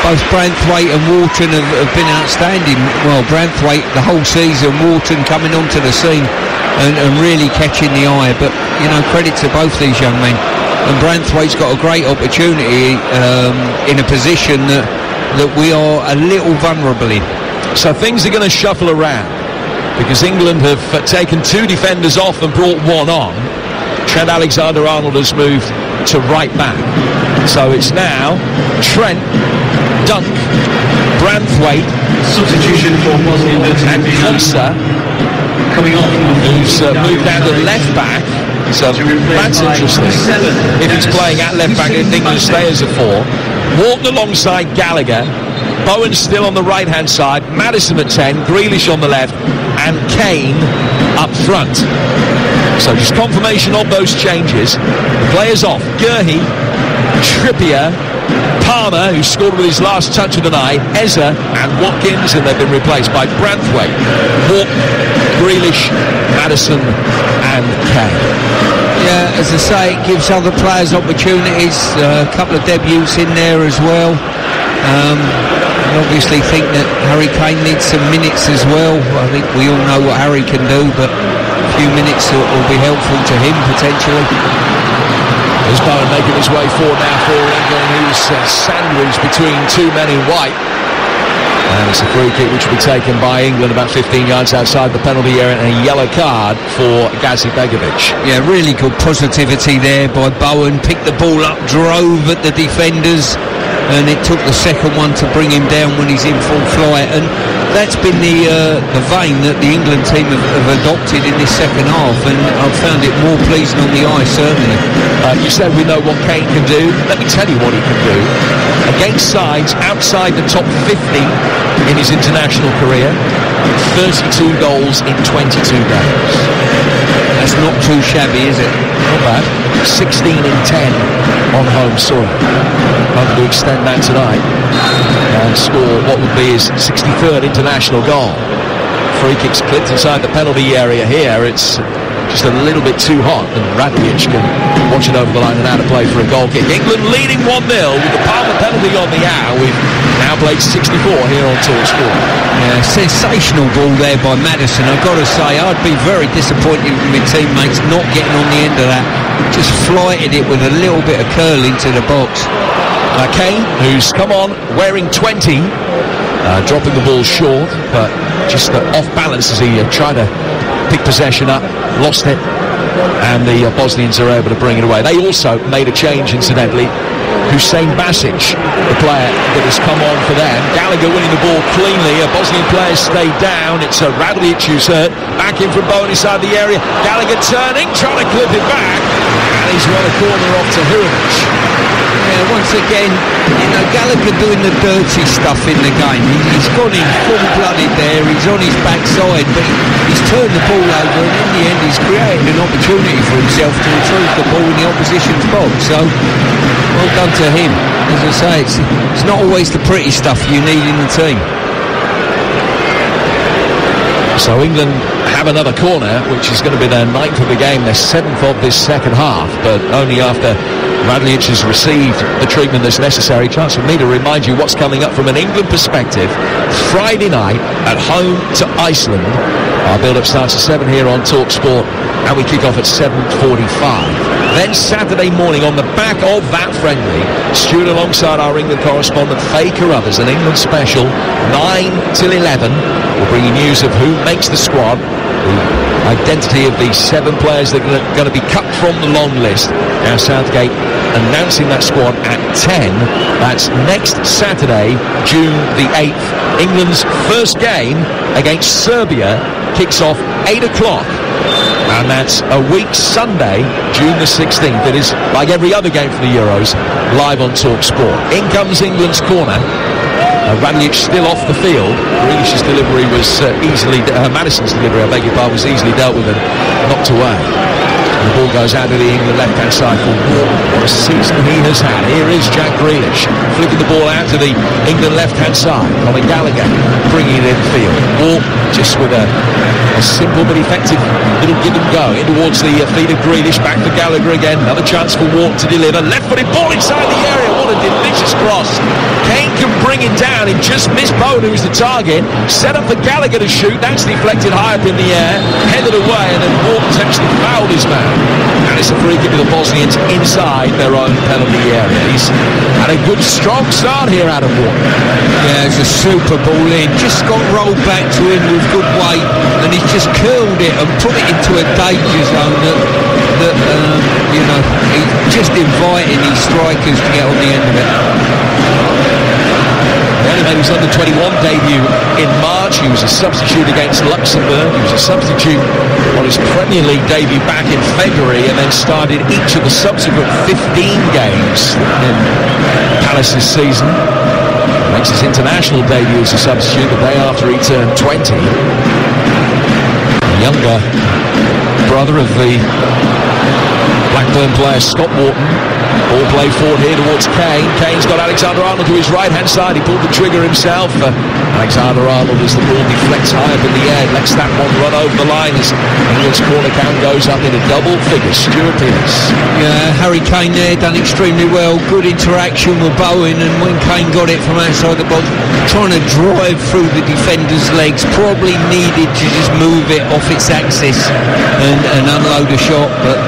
Both Branthwaite and Wharton have been outstanding. Well, Branthwaite the whole season, Wharton coming onto the scene and really catching the eye. But, credit to both these young men. And Branthwaite's got a great opportunity in a position that we are a little vulnerable in. So things are going to shuffle around because England have taken 2 defenders off and brought 1 on. Trent Alexander-Arnold has moved to right back. So it's now Trent, Dunk, Branthwaite, substitution for Bosnia and Konsa, coming on, who's moved down to left back. So that's interesting. If he's playing at left back, England will stay as a 4. Walton alongside Gallagher, Bowen still on the right hand side, Maddison at 10, Grealish on the left, and Kane up front. So just confirmation of those changes. The players off: Gurhey, Trippier, Palmer, who scored with his last touch of the night, Eze and Watkins, and they've been replaced by Branthwaite, Morton, Grealish, Maddison and Kane. Yeah, as I say, it gives other players opportunities. A couple of debuts in there as well. I obviously think that Harry Kane needs some minutes as well. I think we all know what Harry can do, but a few minutes will be helpful to him potentially. There's Bowen making his way forward now for England, who's sandwiched between 2 men in white. And it's a free kick which will be taken by England about 15 yards outside the penalty area, and a yellow card for Gazi Begovic. Yeah, really good positivity there by Bowen. Picked the ball up, drove at the defenders, and it took the second one to bring him down when he's in full flight. And that's been the vein that the England team have adopted in this second half, and I've found it more pleasing on the eye, certainly. You said we know what Kane can do. Let me tell you what he can do. Against sides outside the top 50 in his international career, 32 goals in 22 games. That's not too shabby, is it? Not bad. 16 in 10 on home soil. Hoping to extend that tonight and score what would be his 63rd international goal. Free kicks clipped inside the penalty area here. It's just a little bit too hot, and Radlic can watch it over the line and out of play for a goal kick. England leading 1-0 with the Palmer penalty on the hour. We've now played 64 here on TalkSport. Yeah, sensational ball there by Maddison. I've got to say, I'd be very disappointed with my teammates not getting on the end of that. Just flighted it with a little bit of curl into the box. Kane, who's come on wearing 20, dropping the ball short, but just off balance as he tried to pick possession up, lost it, and the Bosnians are able to bring it away. They also made a change, incidentally. Hussein Basic, the player that has come on for them. Gallagher winning the ball cleanly. Bosnian players stay down. It's Radlic who's hurt. Back in from Bowen inside the area. Gallagher turning, trying to clip it back, and he's won a corner off to Hirovic. Yeah, once again, Gallagher doing the dirty stuff in the game. He's gone in full-blooded there. He's on his backside, but he's turned the ball over, and in the end, he's created an opportunity for himself to retrieve the ball in the opposition's box. So, well done to him. As I say, it's not always the pretty stuff you need in the team. So England have another corner, which is going to be their 9th of the game, their 7th of this second half, but only after Radlic has received the treatment that's necessary. Chance for me to remind you what's coming up from an England perspective. Friday night at home to Iceland. Our build-up starts at 7 here on TalkSport, and we kick off at 7:45. Then Saturday morning, on the back of that friendly, Stuart alongside our England correspondent Faye Carruthers, an England special, 9 till 11. We'll bring you news of who makes the squad, the identity of the 7 players that are going to be cut from the long list. Now Southgate announcing that squad at 10. That's next Saturday, June the 8th. England's first game against Serbia kicks off 8 o'clock. And that's a week Sunday, June the 16th. It is, like every other game for the Euros, live on TalkSport. In comes England's corner. Radlic still off the field. Grealish's delivery was Madison's delivery, I beg your pardon, was easily dealt with and knocked away. And the ball goes out to the England left-hand side for Walton. What a season he has had. Here is Jack Grealish flicking the ball out to the England left-hand side. Colin Gallagher bringing it in field. Walton just with a simple but effective little give and go in towards the feet of Grealish. Back for Gallagher again. Another chance for Walton to deliver. Left-footed ball inside the area. What a delicious cross. Kane can bring it down. He just missed Bowen, who's the target. Set up for Gallagher to shoot. That's deflected high up in the air. Headed away, and then Walton's actually fouled his man. And it's a free kick to the Bosnians inside their own penalty area. He's had a good, strong start here, Adam Walton. Yeah, it's a super ball in. Just got rolled back to him with good weight, and he's just curled it and put it into a danger zone that he's just inviting his strikers to get on the end of it. He made his under-21 debut in March. He was a substitute against Luxembourg. He was a substitute on his Premier League debut back in February, and then started each of the subsequent 15 games in Palace's season. Makes his international debut as a substitute the day after he turned 20. The younger brother of the Blackburn player Scott Walton. Ball play forward here towards Kane. Kane's got Alexander-Arnold to his right-hand side. He pulled the trigger himself. Alexander-Arnold, as the ball deflects high up in the air, lets that one run over the line as England's corner count goes up into double figures. Stuart Pearce. Yeah, Harry Kane there done extremely well. Good interaction with Bowen, and when Kane got it from outside the box, trying to drive through the defender's legs, probably needed to just move it off its axis and unload a shot, but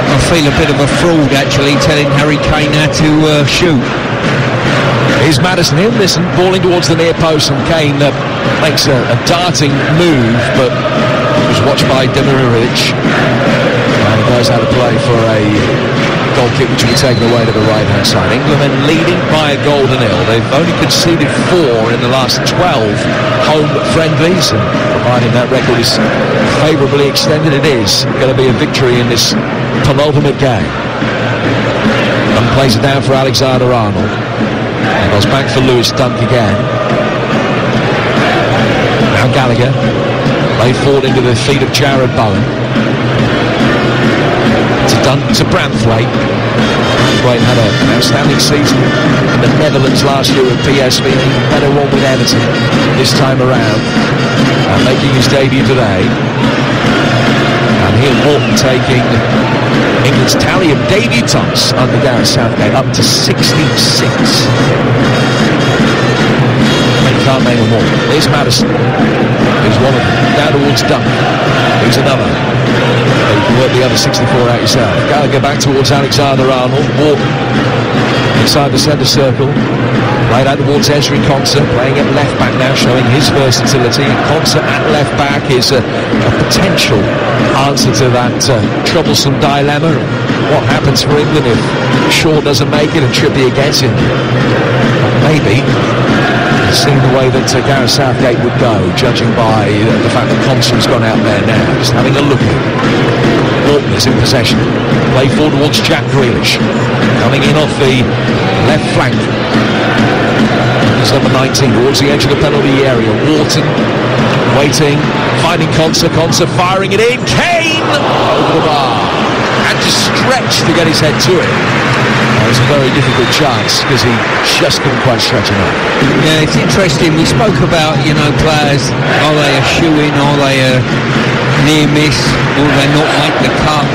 I feel a bit of a fraud actually telling Harry Kane how to shoot. Here's Madison. He'll listen, balling towards the near post, and Kane makes a darting move, but was watched by Demirovic, and he knows how to play for a goal kick which will be taken away to the right hand side. England then leading by a goal to nil. They've only conceded 4 in the last 12 home friendlies, and providing that record is favourably extended, it is going to be a victory in this penultimate game. And plays it down for Alexander-Arnold. And goes back for Lewis Dunk again. Now Gallagher. Laid forward into the feet of Jared Bowen. To Dunk to Branthwaite. Branthwaite had an outstanding season in the Netherlands last year with PSV. An even better one with Everton this time around. And making his debut today. And here Walton taking England's tally of debutants under Gareth Southgate up to 66. Can't name them all. Here's Madison. Here's one of them. Down towards Dunk. Here's another. You can work the other 64 out yourself. Gallagher back towards Alexander-Arnold. Walton inside the centre circle. Played out towards Ezri Konsa, playing at left back now, showing his versatility. Konsa at left back is a potential answer to that troublesome dilemma. What happens for England if Shaw doesn't make it and Trippier gets it? Maybe. Seeing the way that Gareth Southgate would go, judging by the fact that Konsa's gone out there now, just having a look at it. Walton is in possession. Play forward towards Jack Grealish. Coming in off the left flank. He's number 19 towards the edge of the penalty area. Wharton waiting, finding Konsa firing it in. Kane over the bar. Had to stretch to get his head to it. It was a very difficult chance because he just couldn't quite stretch enough. Yeah, it's interesting. We spoke about, players, are they a shoe-in, are they a near miss, will they not make the cut?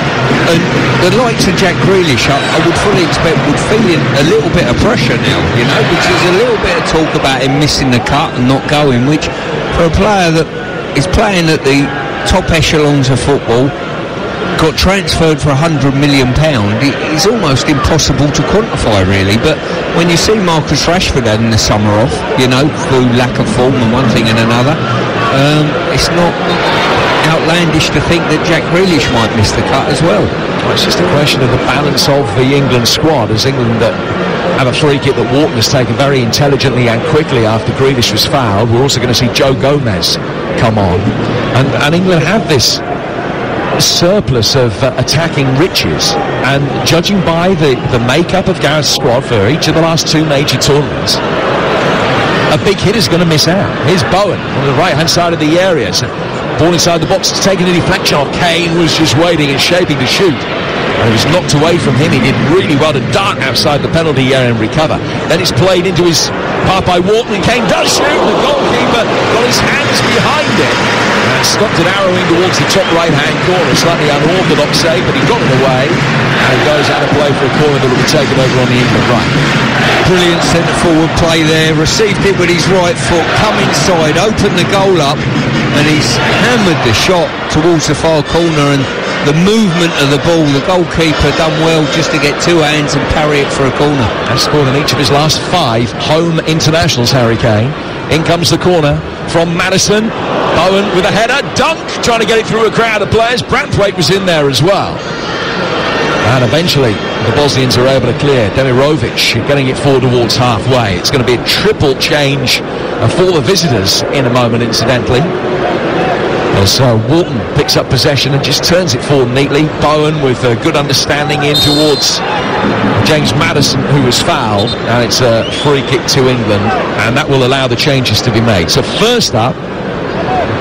And the likes of Jack Grealish, I would fully expect, would feel a little bit of pressure now, because there's a little bit of talk about him missing the cut and not going, which for a player that is playing at the top echelons of football, got transferred for £100 million, it's almost impossible to quantify, really. But when you see Marcus Rashford having the summer off, through lack of form and one thing and another, it's not outlandish to think that Jack Grealish might miss the cut as well. It's just a question of the balance of the England squad, as England have a free kick that Wharton has taken very intelligently and quickly after Grealish was fouled. We're also going to see Joe Gomez come on, and England have this surplus of attacking riches, and judging by the makeup of Gareth's squad for each of the last two major tournaments, a big hit is going to miss out. Here's Bowen on the right hand side of the area. So, ball inside the box, it's taken a deflection off. Kane was just waiting and shaping to shoot, and it was knocked away from him. He did really well to dart outside the penalty area and recover. Then it's played into his path by Wharton, and Kane does shoot. The goalkeeper got his hands behind it and stopped it arrowing towards the top right hand corner. Slightly unorthodox save, but he got it away, and it goes out of play for a corner that will be taken over on the England right. Brilliant centre forward play there, received it with his right foot, come inside, opened the goal up, and he's hammered the shot towards the far corner, and the movement of the ball, the goalkeeper done well just to get two hands and parry it for a corner. Has scored in each of his last 5 home internationals, Harry Kane. In comes the corner from Maddison. Bowen with a header, dunk, trying to get it through a crowd of players. Branthwaite was in there as well. And eventually the Bosnians are able to clear. Demirovic getting it forward towards halfway. It's going to be a triple change for the visitors in a moment, incidentally. As Wharton picks up possession and just turns it forward neatly. Bowen with a good understanding in towards James Maddison, who was fouled. And it's a free kick to England, and that will allow the changes to be made. So first up,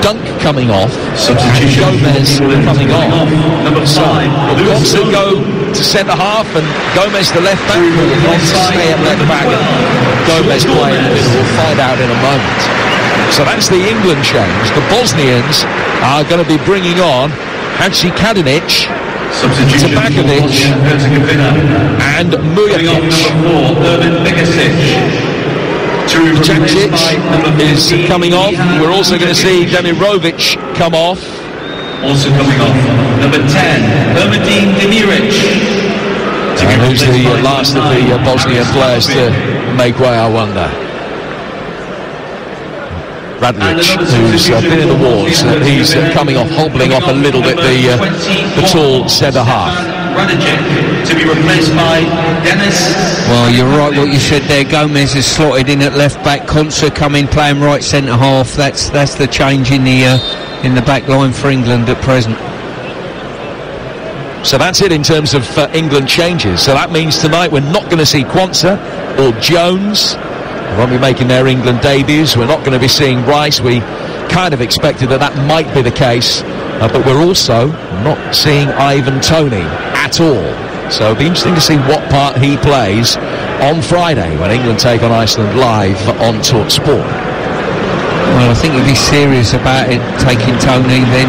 Dunk coming off, Substitution. Gomez coming on. Number 5. So go to centre half, and Gomez the left back, who will not stay at left back, and Gomez playing in the middle. We'll find out in a moment. So that's the England change. The Bosnians are going to be bringing on Hadži Kadinic, Tabakovic, and Mujakic. Jancic is coming off. We're also going to see Demirovic come off. Also coming off, number 10, Hermedin Demiric. And who's the last of the Bosnian players to make way, I wonder? Radlic, who's been in the wars, he's coming off, hobbling off a little bit, the tall centre half. Radlic to be replaced by Dennis. Well, you're right what you said there. Gomez is slotted in at left back. Konsa coming playing right centre half. That's the change in the back line for England at present. So that's it in terms of England changes. So that means tonight we're not going to see Quansah or Jones. They won't be making their England debuts. We're not going to be seeing Rice. We kind of expected that might be the case, but we're also not seeing Ivan Toney at all. So it'll be interesting to see what part he plays on Friday when England take on Iceland live on Talk Sport. Well, I think if he's serious about it, taking Toney, then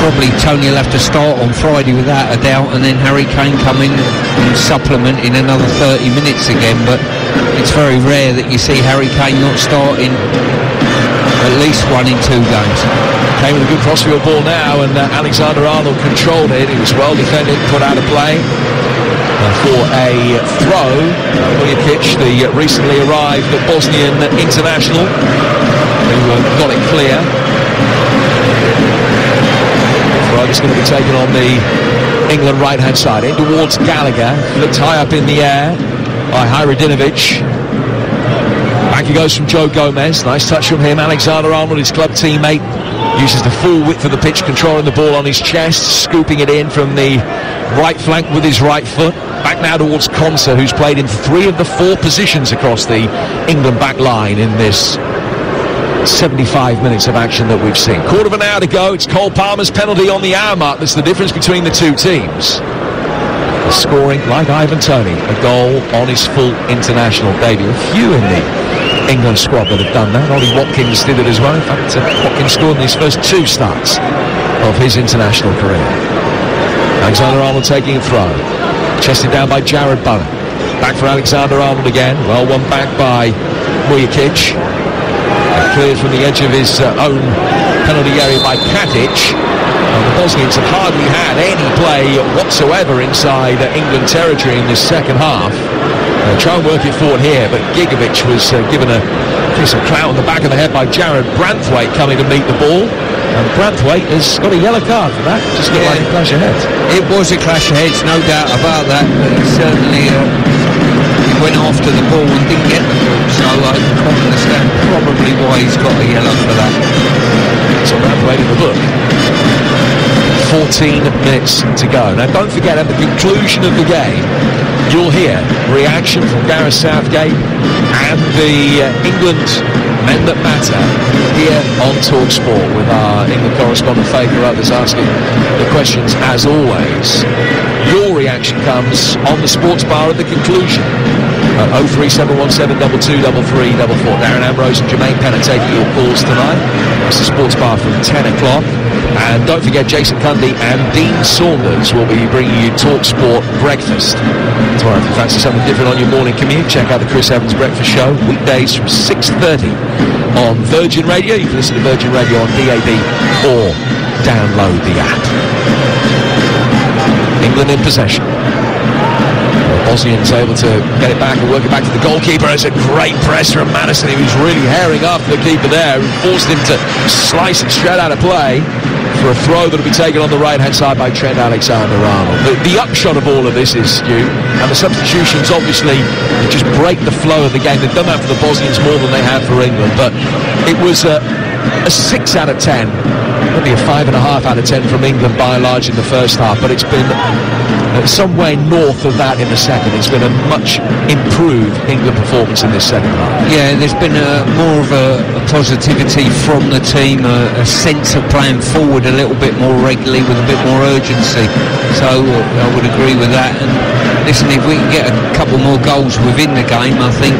probably Toney will have to start on Friday without a doubt, and then Harry Kane come in and supplement in another 30 minutes again. But it's very rare that you see Harry Kane not starting at least 1 in 2 games. Came with a good crossfield ball now, and Alexander-Arnold controlled it. He was well defended, put out of play for a throw. Mujakic, the recently arrived Bosnian international, who got it clear. Throw is going to be taken on the England right-hand side, in towards Gallagher, flipped high up in the air by Haradinovic. Back he goes from Joe Gomez. Nice touch from him. Alexander-Arnold, his club teammate, uses the full width of the pitch, controlling the ball on his chest, scooping it in from the right flank with his right foot. Back now towards Konsa, who's played in 3 of the 4 positions across the England back line in this 75 minutes of action that we've seen. Quarter of an hour to go. It's Cole Palmer's penalty on the hour mark. That's the difference between the two teams. Scoring, like Ivan Toney, a goal on his full international debut. A few in the England squad that have done that. Ollie Watkins did it as well. In fact, Watkins scored in his first 2 starts of his international career. Alexander-Arnold taking a throw. Chested down by Jared Bowen. Back for Alexander-Arnold again. Well, one back by Mujakic. Cleared from the edge of his own penalty area by Katic. And the Bosnians have hardly had any play whatsoever inside England territory in this second half. Try and work it forward here, but Gigovic was given a piece of clout on the back of the head by Jared Branthwaite coming to meet the ball. And Branthwaite has got a yellow card for that. Just looked like a clash of heads. It was a clash of heads, no doubt about that. But certainly he went after the ball and didn't get the ball, so I can't understand probably why he's got a yellow for that. So Branthwaite in the book. 14 minutes to go. Now don't forget, at the conclusion of the game, you'll hear reaction from Gareth Southgate and the England Men That Matter here on TalkSport with our England correspondent Faith Carruthers asking the questions as always. Your reaction comes on the sports bar at the conclusion. 03717223344. Darren Ambrose and Jermaine Penn are taking your calls tonight. It's the sports bar from 10 o'clock. And don't forget, Jason Cundy and Dean Saunders will be bringing you TalkSport Breakfast tomorrow. If you fancy something different on your morning commute, check out the Chris Evans Breakfast Show, weekdays from 6:30 on Virgin Radio. You can listen to Virgin Radio on DAB or download the app. England in possession. Bosnians able to get it back and work it back to the goalkeeper. It's a great press from Madison. He was really herring up the keeper there and forced him to slice it straight out of play for a throw that will be taken on the right-hand side by Trent Alexander-Arnold. The upshot of all of this is, Stu, and the substitutions obviously just break the flow of the game. They've done that for the Bosnians more than they have for England, but it was a 6 out of 10, maybe a 5.5 out of 10 from England by and large in the first half, but it's been somewhere north of that in the second. It's been a much improved England performance in this second half. Yeah, there's been more of a positivity from the team, a sense of playing forward a little bit more regularly with a bit more urgency. So I would agree with that. And listen, if we can get a couple more goals within the game, I think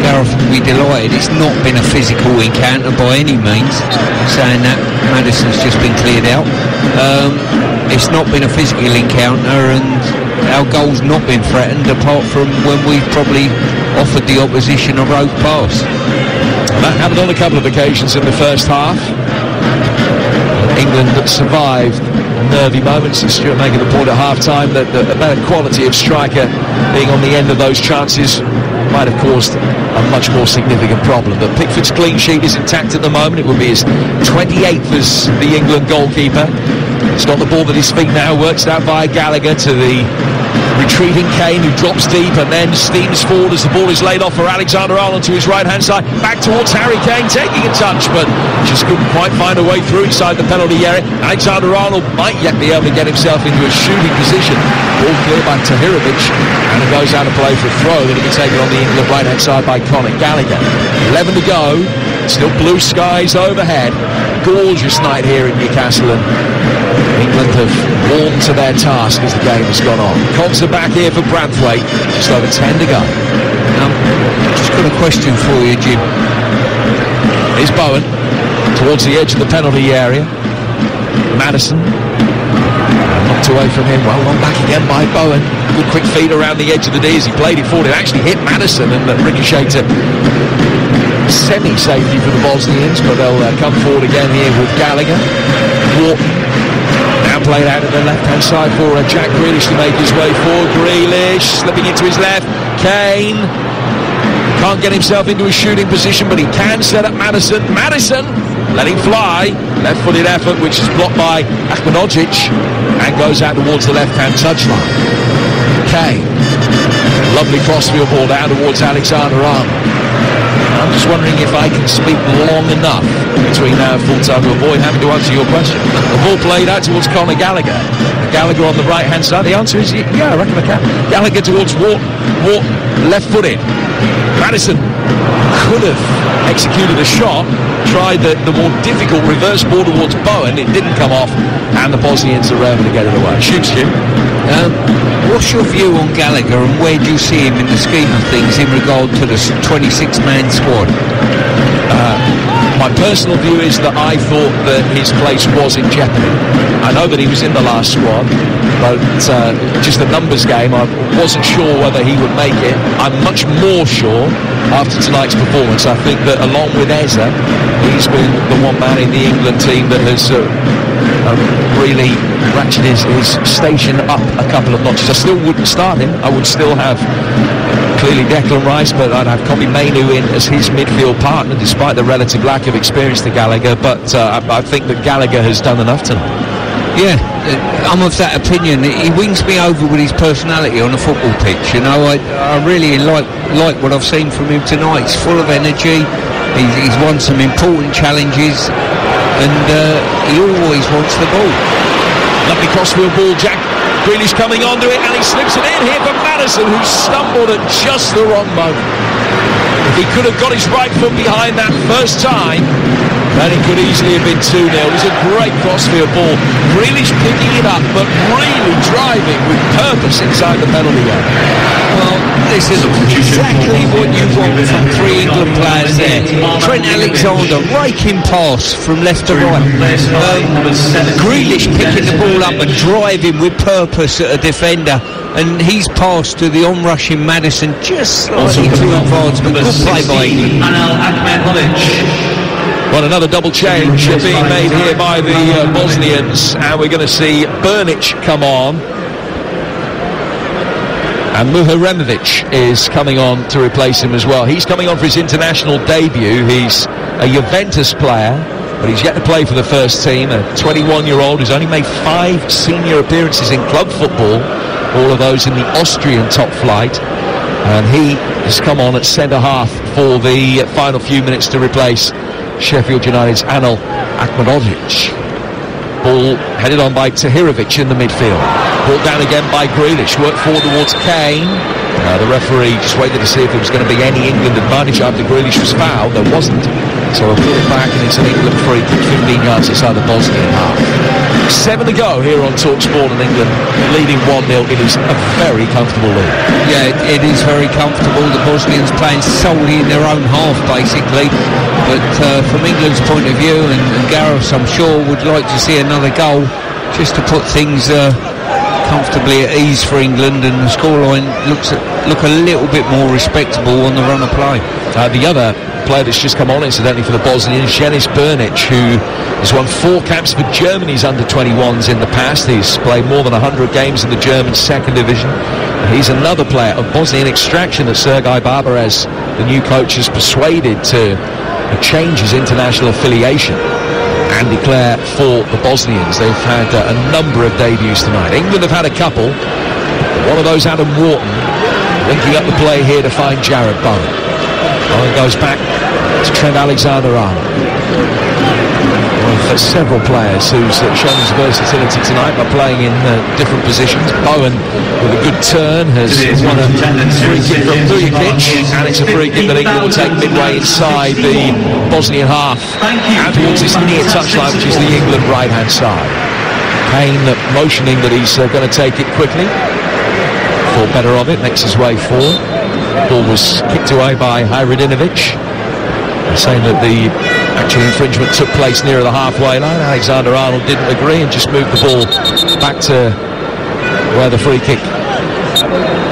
Gareth will be delighted. It's not been a physical encounter by any means. Saying that, Madison's just been cleared out. It's not been a physical encounter, and our goal's not been threatened apart from when we probably offered the opposition a rogue pass. That happened on a couple of occasions in the first half. England survived nervy moments, and Stuart making the point at half-time that the better quality of striker being on the end of those chances might have caused a much more significant problem. But Pickford's clean sheet is intact at the moment. It will be his 28th as the England goalkeeper. He's got the ball at his feet now, works it out via Gallagher to the retreating Kane, who drops deep and then steams forward as the ball is laid off for Alexander-Arnold to his right-hand side, back towards Harry Kane, taking a touch, but just couldn't quite find a way through inside the penalty area. Alexander-Arnold might yet be able to get himself into a shooting position. Ball cleared by Tahirovic, and it goes out of play for a throw that will be taken on the England right-hand side by Conor Gallagher. 11 to go, still blue skies overhead. Gorgeous night here in Newcastle, and England have warmed to their task as the game has gone on. Konsa back here for Branthwaite, just over 10 to go. Just got a question for you, Jim. Here's Bowen towards the edge of the penalty area. Madison knocked away from him. Well, on back again by Bowen. Good quick feet around the edge of the D as he played it forward. It actually hit Madison and ricocheted to semi-safety for the Bosnians, but they'll come forward again here with Gallagher. Wharton now played out to the left-hand side for Jack Grealish to make his way forward. Grealish slipping into his left. Kane can't get himself into a shooting position, but he can set up Madison. Madison letting fly. Left-footed effort, which is blocked by Ahmedhodzic and goes out towards the left-hand touchline. Kane, lovely crossfield ball down towards Alexander-Arnold. I'm just wondering if I can speak long enough between now and full time to avoid having to answer your question. The ball played out towards Conor Gallagher. Gallagher on the right-hand side. The answer is yeah, I reckon I can. Gallagher towards Wharton, left-footed. Madison could have executed a shot, tried the more difficult reverse ball towards Bowen. It didn't come off, and the Bosnians are able to get it away. Shoots you. What's your view on Gallagher, and where do you see him in the scheme of things in regard to the 26-man squad? My personal view is that I thought that his place was in jeopardy. I know that he was in the last squad, but just the numbers game, I wasn't sure whether he would make it. I'm much more sure after tonight's performance. I think that along with Eza, he's been the one man in the England team that has really ratcheted his station up a couple of notches. I still wouldn't start him. I would still have clearly Declan Rice, but I'd have Kobbie Mainoo in as his midfield partner, despite the relative lack of experience to Gallagher. But I think that Gallagher has done enough tonight. Yeah, I'm of that opinion. He wins me over with his personality on a football pitch. You know, I really like what I've seen from him tonight. He's full of energy. He's won some important challenges, and he always wants the ball. Lovely crossfield ball, Jack Grealish coming onto it, and he slips it in here for Madison, who stumbled at just the wrong moment. If he could have got his right foot behind that first time, then it could easily have been 2-0. It was a great crossfield ball. Grealish picking it up, but really driving with purpose inside the penalty area. Well, this is exactly what you want from three England players there. Trent Alexander raking pass from left to right. Grealish picking the ball up and driving with purpose at a defender. And he's passed to the onrushing Madison just slightly too advanced, but good play by England. Well, another double change being made here by the Bosnians, and we're going to see Brnić come on. And Muharemovic is coming on to replace him as well. He's coming on for his international debut. He's a Juventus player, but he's yet to play for the first team. A 21-year-old who's only made 5 senior appearances in club football, all of those in the Austrian top flight. And he has come on at centre-half for the final few minutes to replace Sheffield United's Anel Ahmedovich. Ball headed on by Tahirovic in the midfield. Brought down again by Grealish. Worked forward towards Kane. The referee just waited to see if there was going to be any England advantage after Grealish was fouled. There wasn't. So he'll put it back, and it's an England free kick 15 yards inside the Bosnian half. 7 to go here on TalkSport, and England leading 1-0. It is a very comfortable lead. Yeah, it is very comfortable. The Bosnians playing solely in their own half, basically. But from England's point of view, and Gareth, I'm sure, would like to see another goal just to put things comfortably at ease for England, and the scoreline look a little bit more respectable on the run of play. The other player that's just come on, incidentally, for the Bosnians, Janis Brnić, who has won 4 caps for Germany's under-21s in the past. He's played more than 100 games in the German second division. He's another player of Bosnian extraction that Sergei Barbarez, the new coach, has persuaded to change his international affiliation and declare for the Bosnians. They've had a number of debuts tonight. England have had a couple. One of those, Adam Wharton, linking up the play here to find Jared Bowen. Bowen goes back to Trent Alexander-Arnold. Well, several players who's shown his versatility tonight by playing in different positions. Bowen, with a good turn, has won a free kick from Vujovic, and it's a free kick that England will take midway inside the Bosnian half, and towards this near touchline, which is the England right-hand side. Kane motioning that he's going to take it quickly. Thought better of it, makes his way forward. Ball was kicked away by Hajrudinovic, saying that the actual infringement took place nearer the halfway line. Alexander-Arnold didn't agree and just moved the ball back to where the free kick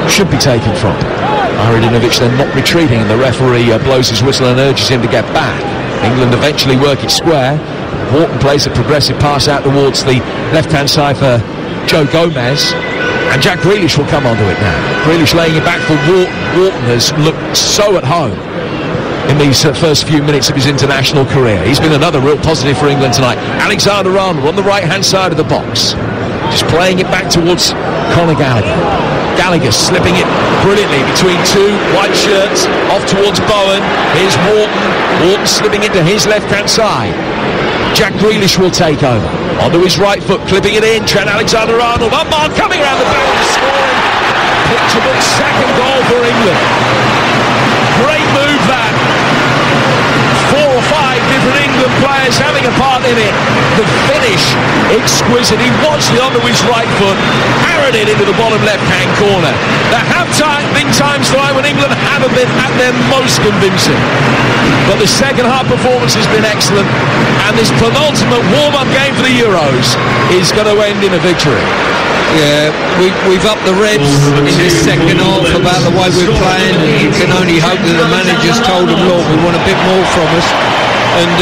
should be taken from. Hajrudinovic then not retreating, and the referee blows his whistle and urges him to get back. England eventually work it square. Wharton plays a progressive pass out towards the left-hand side for Joe Gomez, and Jack Grealish will come onto it now. Grealish laying it back for Wharton. Wharton has looked so at home in these first few minutes of his international career. He's been another real positive for England tonight. Alexander-Arnold on the right-hand side of the box, just playing it back towards Conor Gallagher. Gallagher slipping it brilliantly between two white shirts, off towards Bowen. Here's Wharton slipping into his left-hand side. Jack Grealish will take over. Onto his right foot, clipping it in. Trent Alexander-Arnold, unmarked, coming around the back and scoring. Picture book second goal for England. Great move that. 4 or 5 different England players having a part in it. The finish, exquisite. He watched it onto his right foot, arrowed it into the bottom left-hand corner. There have been times tonight when England haven't been at their most convincing. But the second half performance has been excellent, and this penultimate warm-up game for the Euros is going to end in a victory. Yeah, we've upped the revs in this second half about the way we're playing. You can only hope that the manager's told them, look, we want a bit more from us. And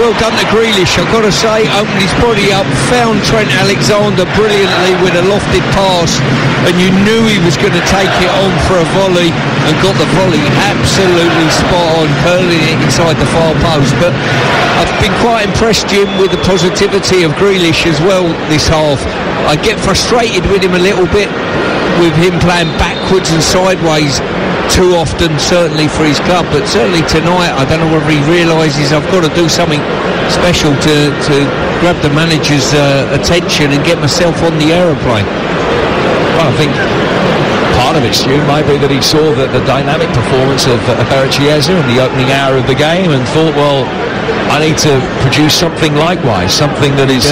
well done to Grealish, I've got to say, opened his body up, found Trent Alexander brilliantly with a lofted pass, and you knew he was going to take it on for a volley, and got the volley absolutely spot on, curling it inside the far post. But I've been quite impressed, Jim, with the positivity of Grealish as well this half. I get frustrated with him a little bit, with him playing backwards and sideways too often, certainly for his club, but certainly tonight I don't know whether he realises I've got to do something special to grab the manager's attention and get myself on the aeroplane. Well, I think part of it, Stu, might be that he saw the dynamic performance of Chiesa in the opening hour of the game and thought, well, I need to produce something likewise, something that is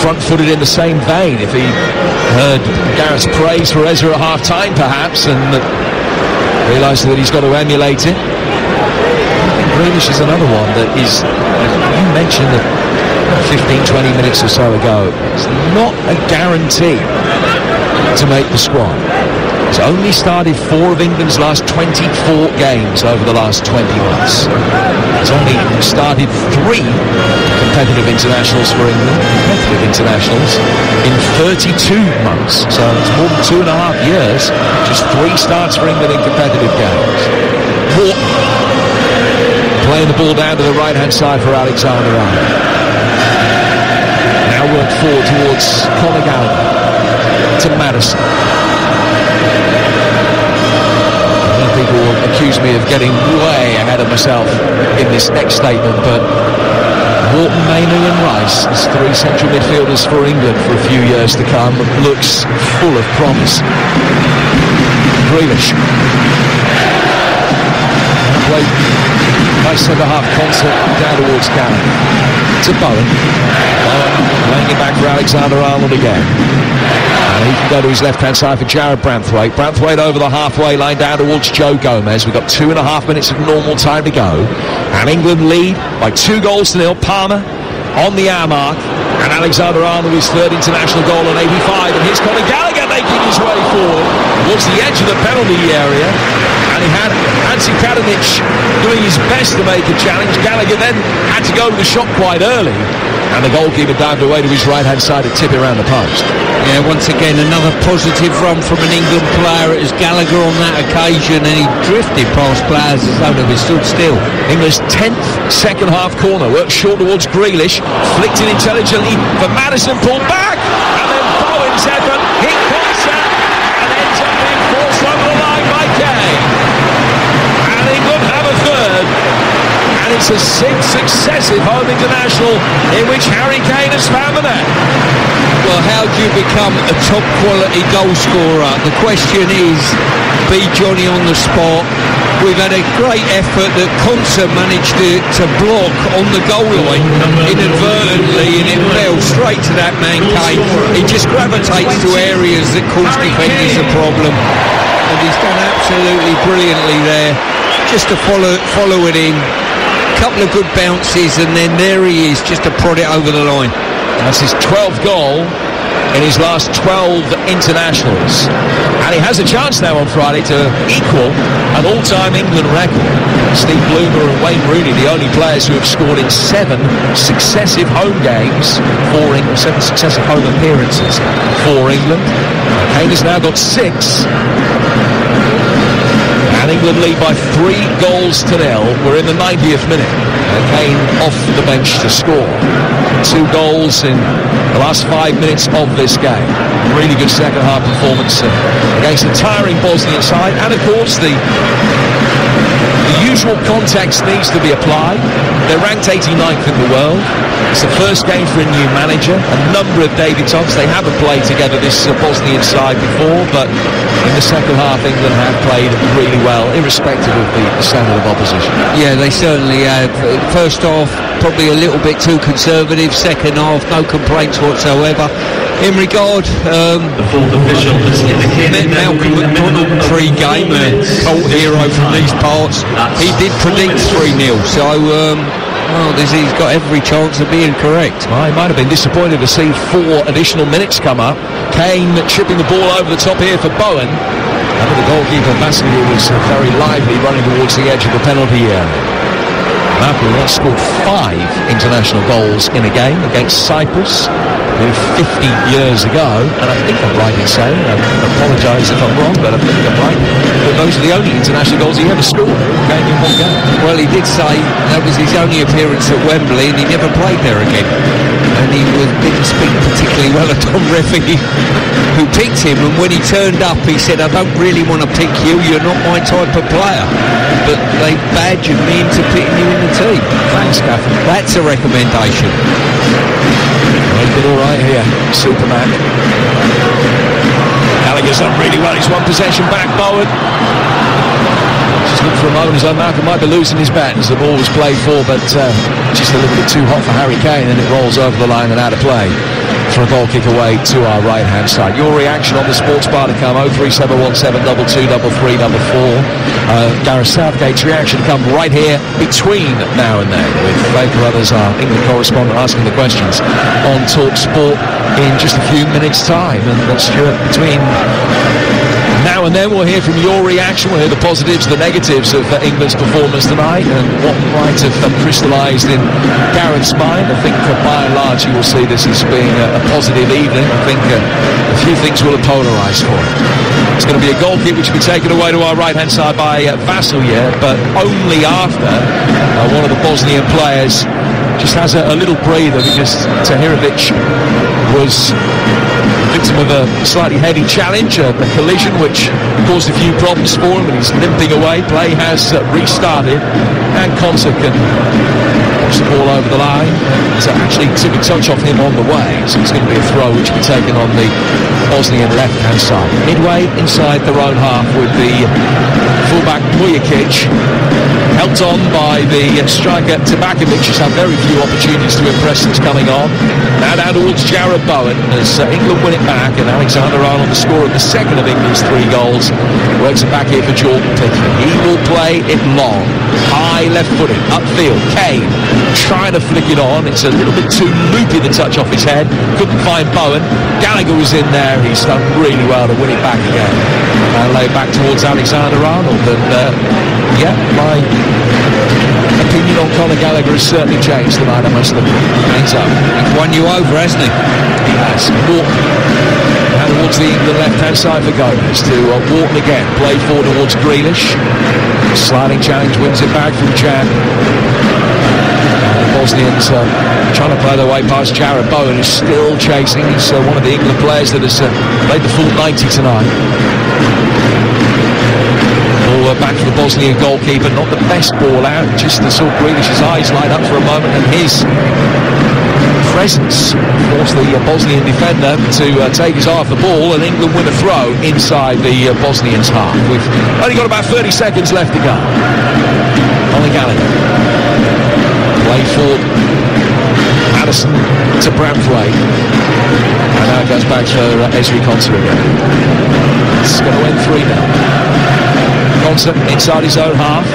front-footed in the same vein. If he heard Gareth's praise for Ezra at half-time, perhaps, and realised that he's got to emulate it. I think Grealish is another one that is, you mentioned that 15-20 minutes or so ago, it's not a guarantee to make the squad. He's only started 4 of England's last 24 games over the last 20 months. He's only started 3 competitive internationals for England, in 32 months. So it's more than 2.5 years, just 3 starts for England in competitive games. Wharton playing the ball down to the right-hand side for Alexander-Arnold. Now worked forward towards Conor Gallagher, to Madison. People will accuse me of getting way ahead of myself in this next statement, but Wharton, Mainu and Rice as 3 central midfielders for England for a few years to come looks full of promise. Grealish. Play nice centre-half concert down towards Gallagher. To Bowen. Laying it back for Alexander-Arnold again. And he can go to his left-hand side for Jared Branthwaite. Branthwaite over the halfway line down towards Joe Gomez. We've got 2.5 minutes of normal time to go. And England lead by 2-0. Palmer on the hour mark. And Alexander-Arnold his 3rd international goal on 85. And here's Conor Gallagher making his way forward towards the edge of the penalty area. And he had Ansi Kadanic doing his best to make a challenge. Gallagher then had to go with the shot quite early. And the goalkeeper dived away to his right-hand side to tip it around the post. Yeah, once again, another positive run from an England player. It was Gallagher on that occasion, and he drifted past players as though they were stood still. England's 10th second-half corner. Worked short towards Grealish. Flicked it intelligently for Madison. Pulled back. And then Bowen's effort hit Quasar and ends up being forced over the line by Kay. And England have a 3rd. And it's a 6th successive home international in which Harry Kane has found the net. Well, how do you become a top quality goal scorer? The question is, be Johnny on the spot. We've had a great effort that Konsa managed to block on the goal line inadvertently, and it fell straight to that man Kane. He just gravitates to areas that cause defenders a problem, and he's done absolutely brilliantly there, just to follow it in. Couple of good bounces, and then there he is, just to prod it over the line. That's his 12th goal in his last 12 internationals, and he has a chance now on Friday to equal an all-time England record. Steve Bloomer and Wayne Rooney, the only players who have scored in 7 successive home games for England, 7 successive home appearances for England. Kane has now got 6. And England lead by 3-0. We're in the 90th minute. Kane off the bench to score. 2 goals in the last 5 minutes of this game. Really good second half performance against the tiring Bosnian side, and of course the usual context needs to be applied. They're ranked 89th in the world. It's the first game for a new manager, a number of debutants. They haven't played together, this Bosnian side, before, but in the second half England have played really well, irrespective of the standard of opposition. Yeah, they certainly have. First half, probably a little bit too conservative. Second half, no complaints whatsoever. In regard, The fourth official has indicated that Malcolm McDonald pre-game, a cult hero from these parts, he did predict 3-0, so he's got every chance of being correct. Well, he might have been disappointed to see 4 additional minutes come up. Kane chipping the ball over the top here for Bowen. And the goalkeeper, Vasily, was very lively running towards the edge of the penalty area. Malcolm scored 5 international goals in a game against Cyprus 50 years ago, and I think I'm right in saying, I apologise if I'm wrong, but I think I'm right, but those are the only international goals he ever scored in one game. Well, he did say that was his only appearance at Wembley, and he never played there again. And he didn't speak particularly well of Tom Reffy, who picked him, and when he turned up he said, I don't really want to pick you, you're not my type of player, but they badgered me into picking you in the team. Thanks, Gaffer. That's a recommendation. He did all right here, Superman. Gallagher's done really well. He's won possession back. Bowen just looked for a moment as though Malcolm might be losing his bat as the ball was played for, but just a little bit too hot for Harry Kane, and it rolls over the line and out of play for a goal kick away to our right hand side. Your reaction on the sports bar to come 03717 223344. Gareth Southgate's reaction to come right here between now and then, with Faye Carruthers, our England correspondent, asking the questions on Talk Sport in just a few minutes time. And Stuart, between now and then we'll hear from your reaction. We'll hear the positives, the negatives of England's performance tonight, and what might have crystallised in Gareth's mind. I think by and large you will see this as being a positive evening. I think a few things will have polarised for him. It's going to be a goal kick which will be taken away to our right hand side by Vasiljev, but only after one of the Bosnian players just has a little breather, because Tahirovic was victim of a slightly heavy challenge, a collision which caused a few problems for him, and he's limping away. Play has restarted, and Konsa can watch the ball over the line. So actually took a touch off him on the way, so it's going to be a throw which will be taken on the Bosnian left-hand side. Midway inside their own half with the fullback Mujakic, helped on by the striker Tabakovic, who's had very few opportunities to impress since coming on. Now down towards Jared Bowen as England win it back, and Alexander Arnold, the scorer of the second of England's 3 goals, works it back here for Jordan Pickford. He will play it long, high left-footed, upfield. Kane trying to flick it on. It's a little bit too loopy, the touch off his head. Couldn't find Bowen. Gallagher was in there. He's done really well to win it back again. And lay back towards Alexander Arnold. And my opinion on Conor Gallagher has certainly changed tonight, I must admit. Hands up. He's won you over, hasn't he? He has. Walton now towards the left-hand side for Gomez to Walton again. Play forward towards Grealish. Sliding challenge, wins it back from Jan. The Bosnians trying to play their way past Jared Bowen, who's still chasing. He's one of the England players that has played the full 90 tonight. Ball back to the Bosnian goalkeeper. Not the best ball out. Just saw Grealish's eyes light up for a moment, and his presence forced the Bosnian defender to take his eye off the ball, and England win a throw inside the Bosnians' half. We've only got about 30 seconds left to go. Conor Gallagher. Play forward. Madison to Bramthwaite. And now it goes back for Ezri Konsa again. It's going to end 3-0. Konsa inside his own half.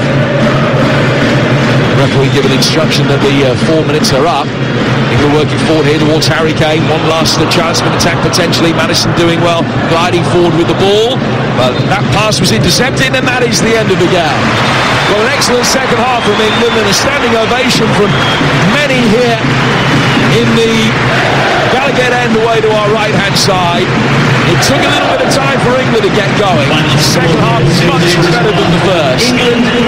Referee given instruction that the 4 minutes are up. England working forward here towards Harry Kane. One last chance of an attack potentially. Madison doing well, gliding forward with the ball. But that pass was intercepted, and that is the end of the game. Well, an excellent second half from England, and a standing ovation from many here in the Gallagher end away to our right-hand side. It took a little bit of time for England to get going. The second half was much better than the first.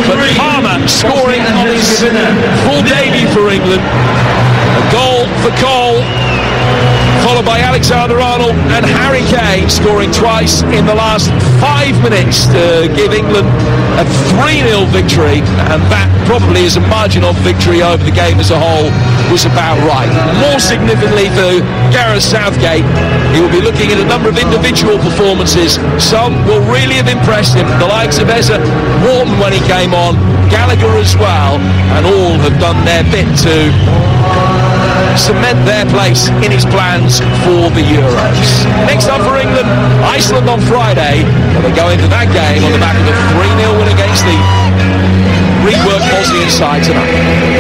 But Palmer scoring on his full debut for England. A goal for Cole by Alexander-Arnold and Harry Kane, scoring twice in the last 5 minutes to give England a 3-0 victory, and that probably is a margin of victory over the game as a whole was about right. More significantly for Gareth Southgate, he will be looking at a number of individual performances. Some will really have impressed him, the likes of Eza Wharton when he came on, Gallagher as well, and all have done their bit to cement their place in his plans for the Euros. Next up for England, Iceland on Friday, and they go into that game on the back of a 3-0 win against the reworked Bosnian side tonight.